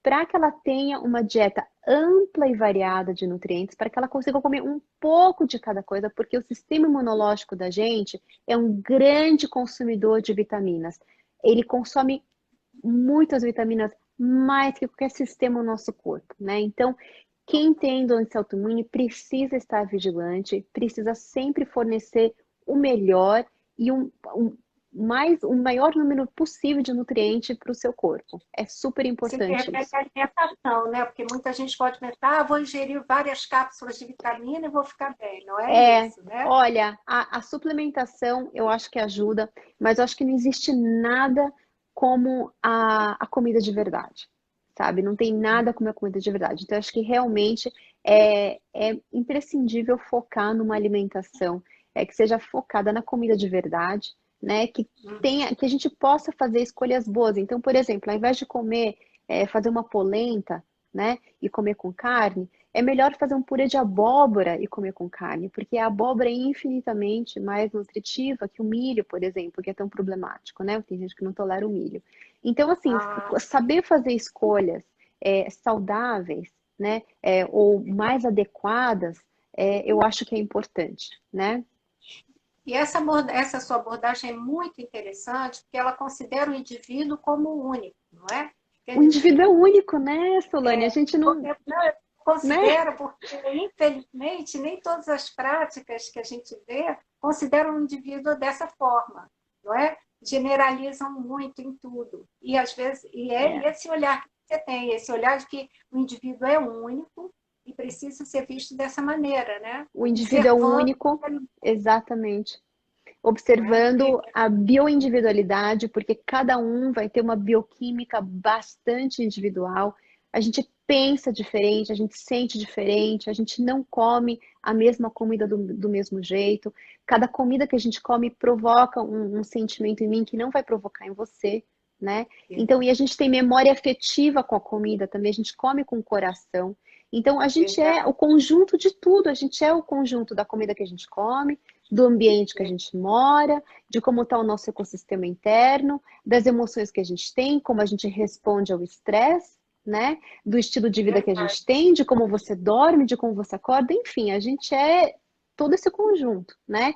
para que ela tenha uma dieta ampla e variada de nutrientes, para que ela consiga comer um pouco de cada coisa, porque o sistema imunológico da gente é um grande consumidor de vitaminas. Ele consome muitas vitaminas, mais que qualquer sistema no nosso corpo, né? Então, quem tem doença autoimune precisa estar vigilante, precisa sempre fornecer o melhor e o maior número possível de nutrientes para o seu corpo. É super Sim, que importante repete isso. a alimentação, né? Porque muita gente pode pensar, vou ingerir várias cápsulas de vitamina e vou ficar bem. Não é isso, né? Olha, a suplementação eu acho que ajuda, mas eu acho que não existe nada como a comida de verdade, sabe? Não tem nada como a comida de verdade. Então, eu acho que realmente é imprescindível focar numa alimentação que seja focada na comida de verdade, né? Que a gente possa fazer escolhas boas. Então, por exemplo, ao invés de comer, fazer uma polenta, né? E comer com carne, é melhor fazer um purê de abóbora e comer com carne, porque a abóbora é infinitamente mais nutritiva que o milho, por exemplo, que é tão problemático, né? Tem gente que não tolera o milho. Então, assim, Ah, saber fazer escolhas saudáveis, né? Ou mais adequadas, eu acho que é importante, né? e essa sua abordagem é muito interessante, porque ela considera o indivíduo como único, não é? O Quer indivíduo é dizer, único, né, Solane? A gente não, não, eu né? considero, porque, infelizmente, nem todas as práticas que a gente vê consideram o indivíduo dessa forma, não é? Generalizam muito em tudo. E, às vezes, É. esse olhar que você tem, esse olhar de que o indivíduo é único e precisa ser visto dessa maneira, né? O indivíduo é Observando, único, exatamente. né? Observando a bioindividualidade, porque cada um vai ter uma bioquímica bastante individual. A gente pensa diferente, a gente sente diferente, a gente não come a mesma comida do mesmo jeito. Cada comida que a gente come provoca um sentimento em mim que não vai provocar em você, né? Então, e a gente tem memória afetiva com a comida também, a gente come com o coração. Então, a gente é Verdade. o conjunto de tudo, a gente é o conjunto da comida que a gente come, do ambiente que a gente mora, de como está o nosso ecossistema interno, das emoções que a gente tem, como a gente responde ao estresse, né? Do estilo de vida que a Verdade. gente tem, de como você dorme, de como você acorda, enfim, a gente é todo esse conjunto, né?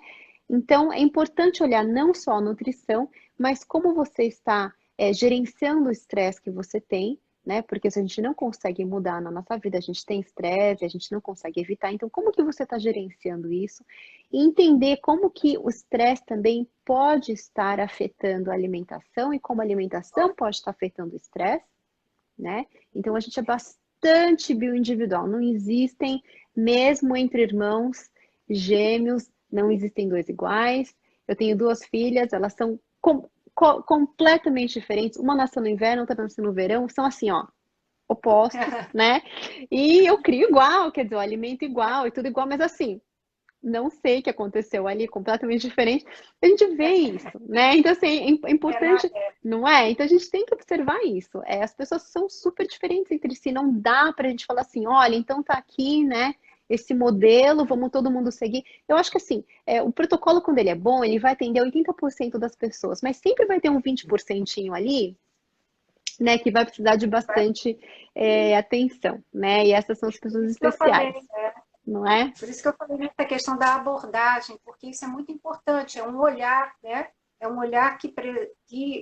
Então, é importante olhar não só a nutrição, mas como você está gerenciando o estresse que você tem, né? Porque se a gente não consegue mudar na nossa vida, a gente tem estresse, a gente não consegue evitar. Então, como que você está gerenciando isso? E entender como que o estresse também pode estar afetando a alimentação e como a alimentação pode estar afetando o estresse, né? Então, a gente é bastante bioindividual. Não existem, mesmo entre irmãos gêmeos, não existem dois iguais. Eu tenho 2 filhas, elas são completamente diferentes. Uma nasceu no inverno, outra nasceu no verão. São assim, ó, opostos, né? E eu crio igual, quer dizer, eu alimento igual e tudo igual, mas assim, não sei o que aconteceu ali, completamente diferente. A gente vê isso, né? Então, assim, é É, na- importante, não é? Então, a gente tem que observar isso. As pessoas são super diferentes entre si. Não dá pra gente falar assim, olha, então tá aqui, né? Esse modelo, vamos todo mundo seguir. Eu acho que, assim, o protocolo, quando ele é bom, ele vai atender 80% das pessoas, mas sempre vai ter um 20% ali, né, que vai precisar de bastante atenção, né? E essas são as por pessoas isso que eu falei, especiais, não é? por isso que eu falei nessa questão da abordagem, porque isso é muito importante, é um olhar, né? É um olhar que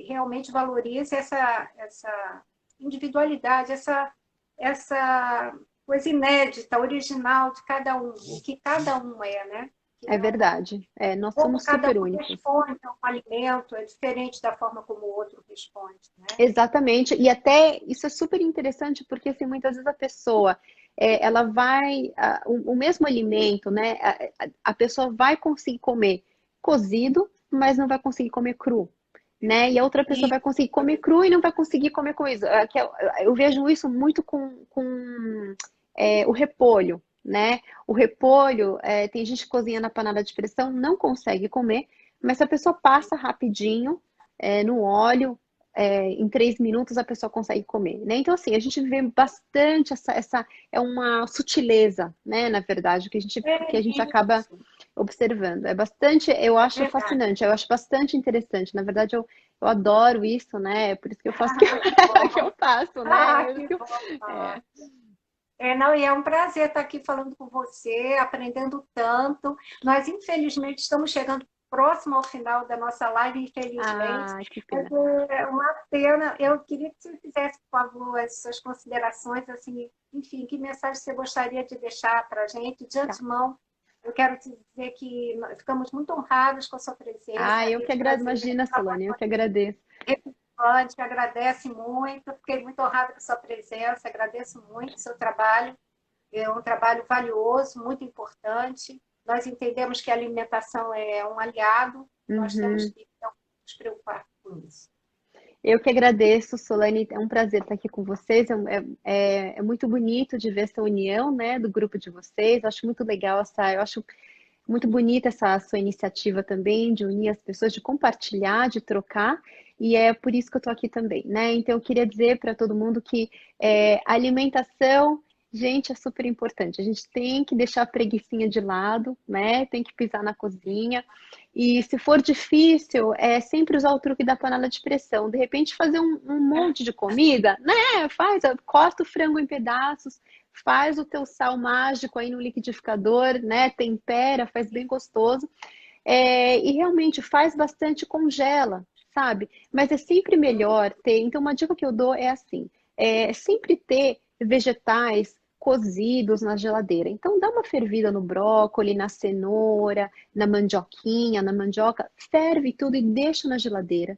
realmente valoriza essa individualidade, essa coisa inédita, original de cada um, o que cada um é, né? que É não, verdade. É, nós como somos cada super um únicos. responde a um alimento é diferente da forma como o outro responde, né? Exatamente. E até isso é super interessante porque assim, muitas vezes a pessoa ela vai o mesmo alimento, né? A pessoa vai conseguir comer cozido, mas não vai conseguir comer cru, né? E a outra pessoa E vai conseguir comer cru e não vai conseguir comer com isso. Eu vejo isso muito com o repolho, né? O repolho, tem gente que cozinha na panela de pressão, não consegue comer, mas se a pessoa passa rapidinho no óleo, em 3 minutos a pessoa consegue comer, né? Então, assim, a gente vê bastante é uma sutileza, né? Na verdade, que a gente acaba isso, observando. É bastante, eu é acho verdade. fascinante, eu acho bastante interessante. Na verdade, eu adoro isso, né? É por isso que eu faço Ah, que que eu bom. faço, né? Ah, É, isso que que bom. Ah. é. Não, e é um prazer estar aqui falando com você, aprendendo tanto. Nós, infelizmente, estamos chegando próximo ao final da nossa live, infelizmente. Ah, que Mas pena. é uma pena. Eu queria que você fizesse, por favor, as suas considerações, assim, enfim, que mensagem você gostaria de deixar para a gente? De Tá. antemão, eu quero te dizer que nós ficamos muito honrados com a sua presença, Ah, a eu que Rede agradeço. Brasileira Imagina, Solane, eu que agradeço. te agradece muito, fiquei muito honrada com a sua presença, agradeço muito o seu trabalho. É um trabalho valioso, muito importante. Nós entendemos que a alimentação é um aliado, nós temos Uhum. que então, nos preocupar com isso. Eu que agradeço, Solane. É um prazer estar aqui com vocês. É muito bonito de ver essa união, né, do grupo de vocês. Eu acho muito legal eu acho muito bonita essa sua iniciativa também de unir as pessoas, de compartilhar, de trocar. E é por isso que eu estou aqui também, né? Então eu queria dizer para todo mundo que a alimentação, gente, é super importante. A gente tem que deixar a preguicinha de lado, né? Tem que pisar na cozinha. E se for difícil, é sempre usar o truque da panela de pressão. De repente, fazer um monte de comida, né? Corta o frango em pedaços, faz o teu sal mágico aí no liquidificador, né? Tempera, faz bem gostoso. E realmente faz bastante, congela, sabe? Mas é sempre melhor ter. Então, uma dica que eu dou é assim: sempre ter vegetais cozidos na geladeira. Então, dá uma fervida no brócolis, na cenoura, na mandioquinha, na mandioca, ferve tudo e deixa na geladeira.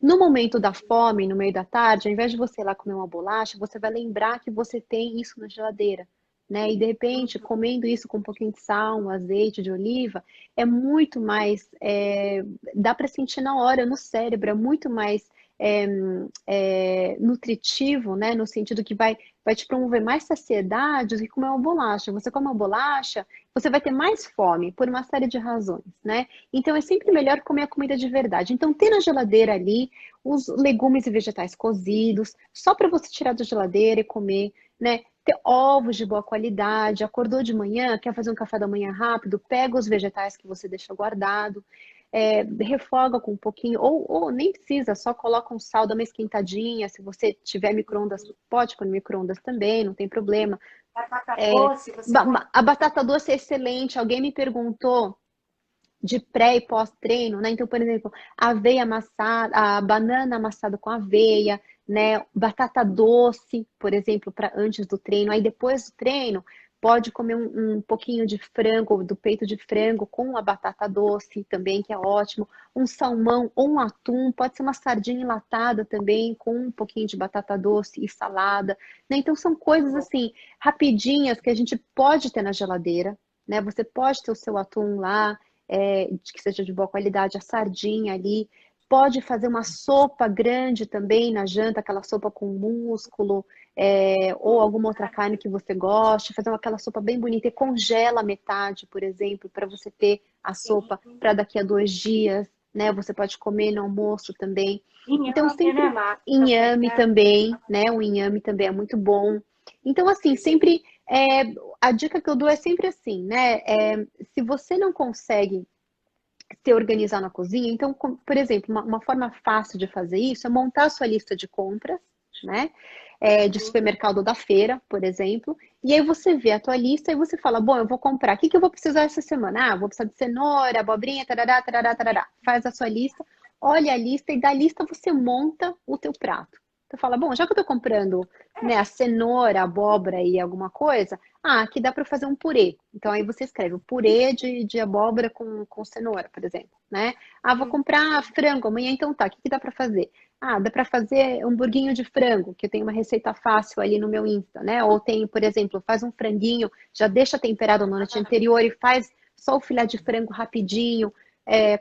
No momento da fome, no meio da tarde, ao invés de você ir lá comer uma bolacha, você vai lembrar que você tem isso na geladeira, né? E de repente, comendo isso com um pouquinho de sal, um azeite de oliva, é muito mais, dá para sentir na hora, no cérebro, é muito mais é, nutritivo, né? No sentido que vai te promover mais saciedade do que comer uma bolacha. Você come uma bolacha, você vai ter mais fome por uma série de razões, né? Então é sempre melhor comer a comida de verdade. Então ter na geladeira ali os legumes e vegetais cozidos, só para você tirar da geladeira e comer, né? Ter ovos de boa qualidade, acordou de manhã, quer fazer um café da manhã rápido, pega os vegetais que você deixa guardado, refoga com um pouquinho, ou nem precisa, só coloca um sal, dá uma esquentadinha, se você tiver micro-ondas, pode pôr no micro-ondas também, não tem problema. Batata É, doce, você gosta? a batata doce é excelente, alguém me perguntou de pré e pós-treino, né? Então, por exemplo, aveia amassada, a banana amassada com aveia, né? Batata doce, por exemplo, para antes do treino. Aí depois do treino, pode comer um pouquinho de frango, do peito de frango com a batata doce também, que é ótimo. Um salmão ou um atum, pode ser uma sardinha enlatada também com um pouquinho de batata doce e salada, né? Então são coisas assim rapidinhas que a gente pode ter na geladeira, né? Você pode ter o seu atum lá, que seja de boa qualidade, a sardinha ali. Pode fazer uma sopa grande também na janta, aquela sopa com músculo, ou alguma outra carne que você goste, fazer aquela sopa bem bonita e congela metade, por exemplo, para você ter a Sim. sopa para daqui a 2 dias, né? Você pode comer no almoço também. Então, Inhame, né, sempre Marta? Também, inhame né? também, né? O inhame também é muito bom. Então, assim, sempre a dica que eu dou é sempre assim, né? Se você não consegue se organizar na cozinha, então, por exemplo, uma forma fácil de fazer isso é montar a sua lista de compras, né? De supermercado da feira, por exemplo, e aí você vê a tua lista e você fala, bom, eu vou comprar, o que que eu vou precisar essa semana? Ah, vou precisar de cenoura, abobrinha, tarará, tarará, tarará. Faz a sua lista, olha a lista e da lista você monta o teu prato. Tu fala, bom, já que eu tô comprando, né, a cenoura, a abóbora e alguma coisa, aqui dá para fazer um purê. Então aí você escreve o purê de abóbora com cenoura, por exemplo, né? Ah, vou comprar frango amanhã, então tá, o que que dá para fazer? Ah, dá para fazer um burguinho de frango, que eu tenho uma receita fácil ali no meu Insta, né? Ou tem, por exemplo, faz um franguinho, já deixa temperado na noite anterior e faz só o filé de frango rapidinho,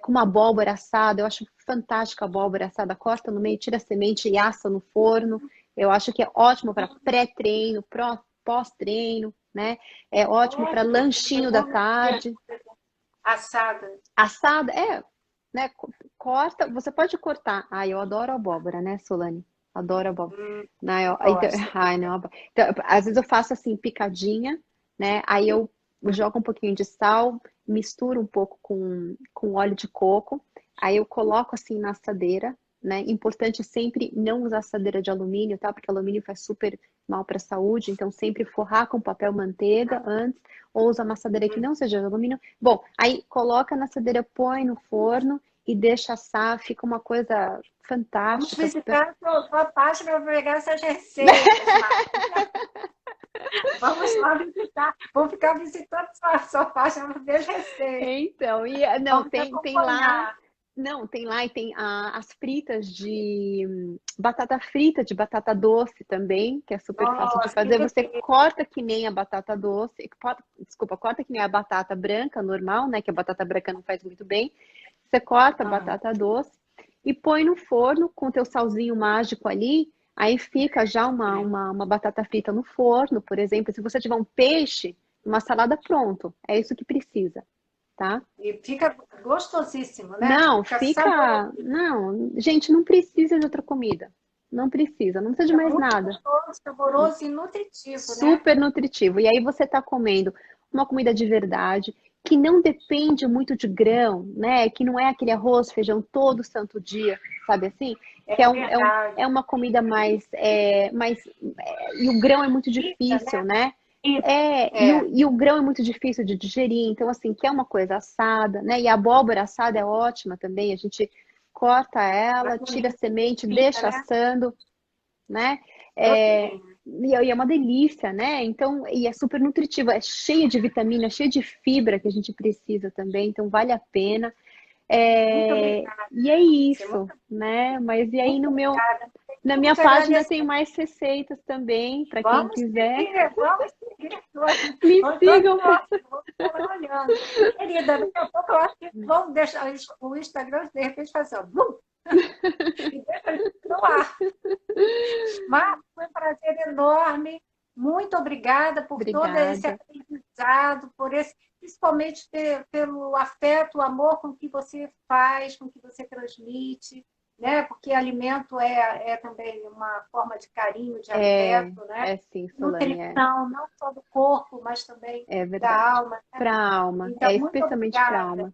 com uma abóbora assada. Eu acho fantástica a abóbora assada. Corta no meio, tira a semente e assa no forno. Eu acho que é ótimo para pré-treino, pós-treino, né? É ótimo para lanchinho da tarde. Assada. Assada, né? Corta, você pode cortar. Ai, eu adoro abóbora, né, Solane? Adoro abóbora. Não, então, Gosto. ai, não, então, às vezes eu faço assim, picadinha, né? Aí eu jogo um pouquinho de sal, misturo um pouco com óleo de coco, aí eu coloco assim na assadeira, né? Importante sempre não usar assadeira de alumínio, tá? Porque alumínio faz super mal para a saúde, então sempre forrar com papel manteiga antes, ou usa uma assadeira que não seja de alumínio. Bom, aí coloca na assadeira, põe no forno e deixa assar, fica uma coisa Vamos fantástica. visitar a sua página para pegar essas receitas, Márcia. Vamos lá visitar. Vou ficar visitando sua página para ver as receitas. Então, não, Vamos tem lá. acompanhar. Não, tem lá e tem as fritas de batata frita, de batata doce também, que é super fácil de Nossa, que fazer. Você delícia. corta que nem a batata doce, desculpa, corta que nem a batata branca normal, né? Que a batata branca não faz muito bem. Você corta a batata doce e põe no forno com teu salzinho mágico ali. Aí fica já uma batata frita no forno, por exemplo. Se você tiver um peixe, uma salada pronto. É isso que precisa, tá? E fica gostosíssimo, né? Não, Fica saboroso. fica. Não, gente, não precisa de outra comida. Não precisa de Fica mais muito nada. gostoso, saboroso e nutritivo, né? Super nutritivo. E aí você está comendo uma comida de verdade, que não depende muito de grão, né? Que não é aquele arroz, feijão todo santo dia, sabe assim? Que É verdade. é uma comida e o grão é muito Rica, difícil, né? né? Rica. É. E o grão é muito difícil de digerir, então assim, quer uma coisa assada, né? E a abóbora assada é ótima também, a gente corta ela, tira a semente, Fica, deixa né? assando, né? É, Proteína. e é uma delícia, né? Então, e é super nutritiva, é cheia de vitamina, cheia de fibra que a gente precisa também, então vale a pena. Muito obrigada. E é Muito, isso, né? Mas e aí muito obrigada. na Tenho minha que página agradecer. tem mais receitas também, para quem quiser. Vamos seguir. Me Estou sigam. ansiosa, vou ficar olhando. Querida, daqui a pouco eu acho que vamos deixar o Instagram, de repente, fazer assim, ó, e deixa ele no ar. Mas foi um prazer enorme. Muito obrigada por todo esse Obrigada. aprendizado, principalmente pelo afeto, o amor com que você faz, com que você transmite, né? Porque alimento é também uma forma de carinho, de afeto, né? Sim, Solane, Nutrição, não só do corpo, mas também é da verdade. alma, né? Para a alma, Então, muito especialmente para a obrigada. alma.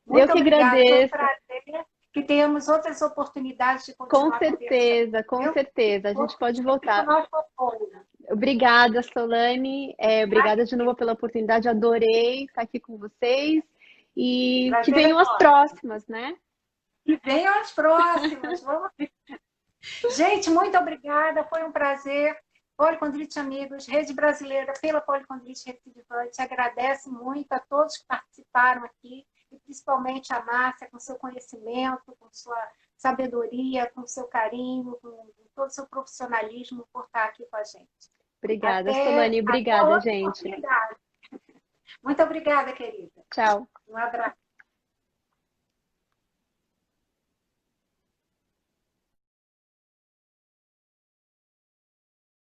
Eu Muito que obrigada. Foi um agradeço. prazer. Que tenhamos outras oportunidades de Com continuar conversando. certeza, com Viu? certeza. A gente Conte pode sempre com o voltar. nosso apoio. Obrigada, Solane. Obrigada de novo pela oportunidade. Adorei estar aqui com vocês. E que Prazer é venham as nosso. próximas, né? E venham as próximas. Vamos ver. Gente, muito obrigada. Foi um prazer. Policondrite Amigos, Rede Brasileira pela Policondrite Recidivante, agradece muito a todos que participaram aqui, e principalmente a Márcia, com seu conhecimento, com sua sabedoria, com seu carinho, com todo o seu profissionalismo por estar aqui com a gente. Obrigada, Até Solane. Obrigada, outra gente. oportunidade. Muito obrigada, querida. Tchau. Um abraço.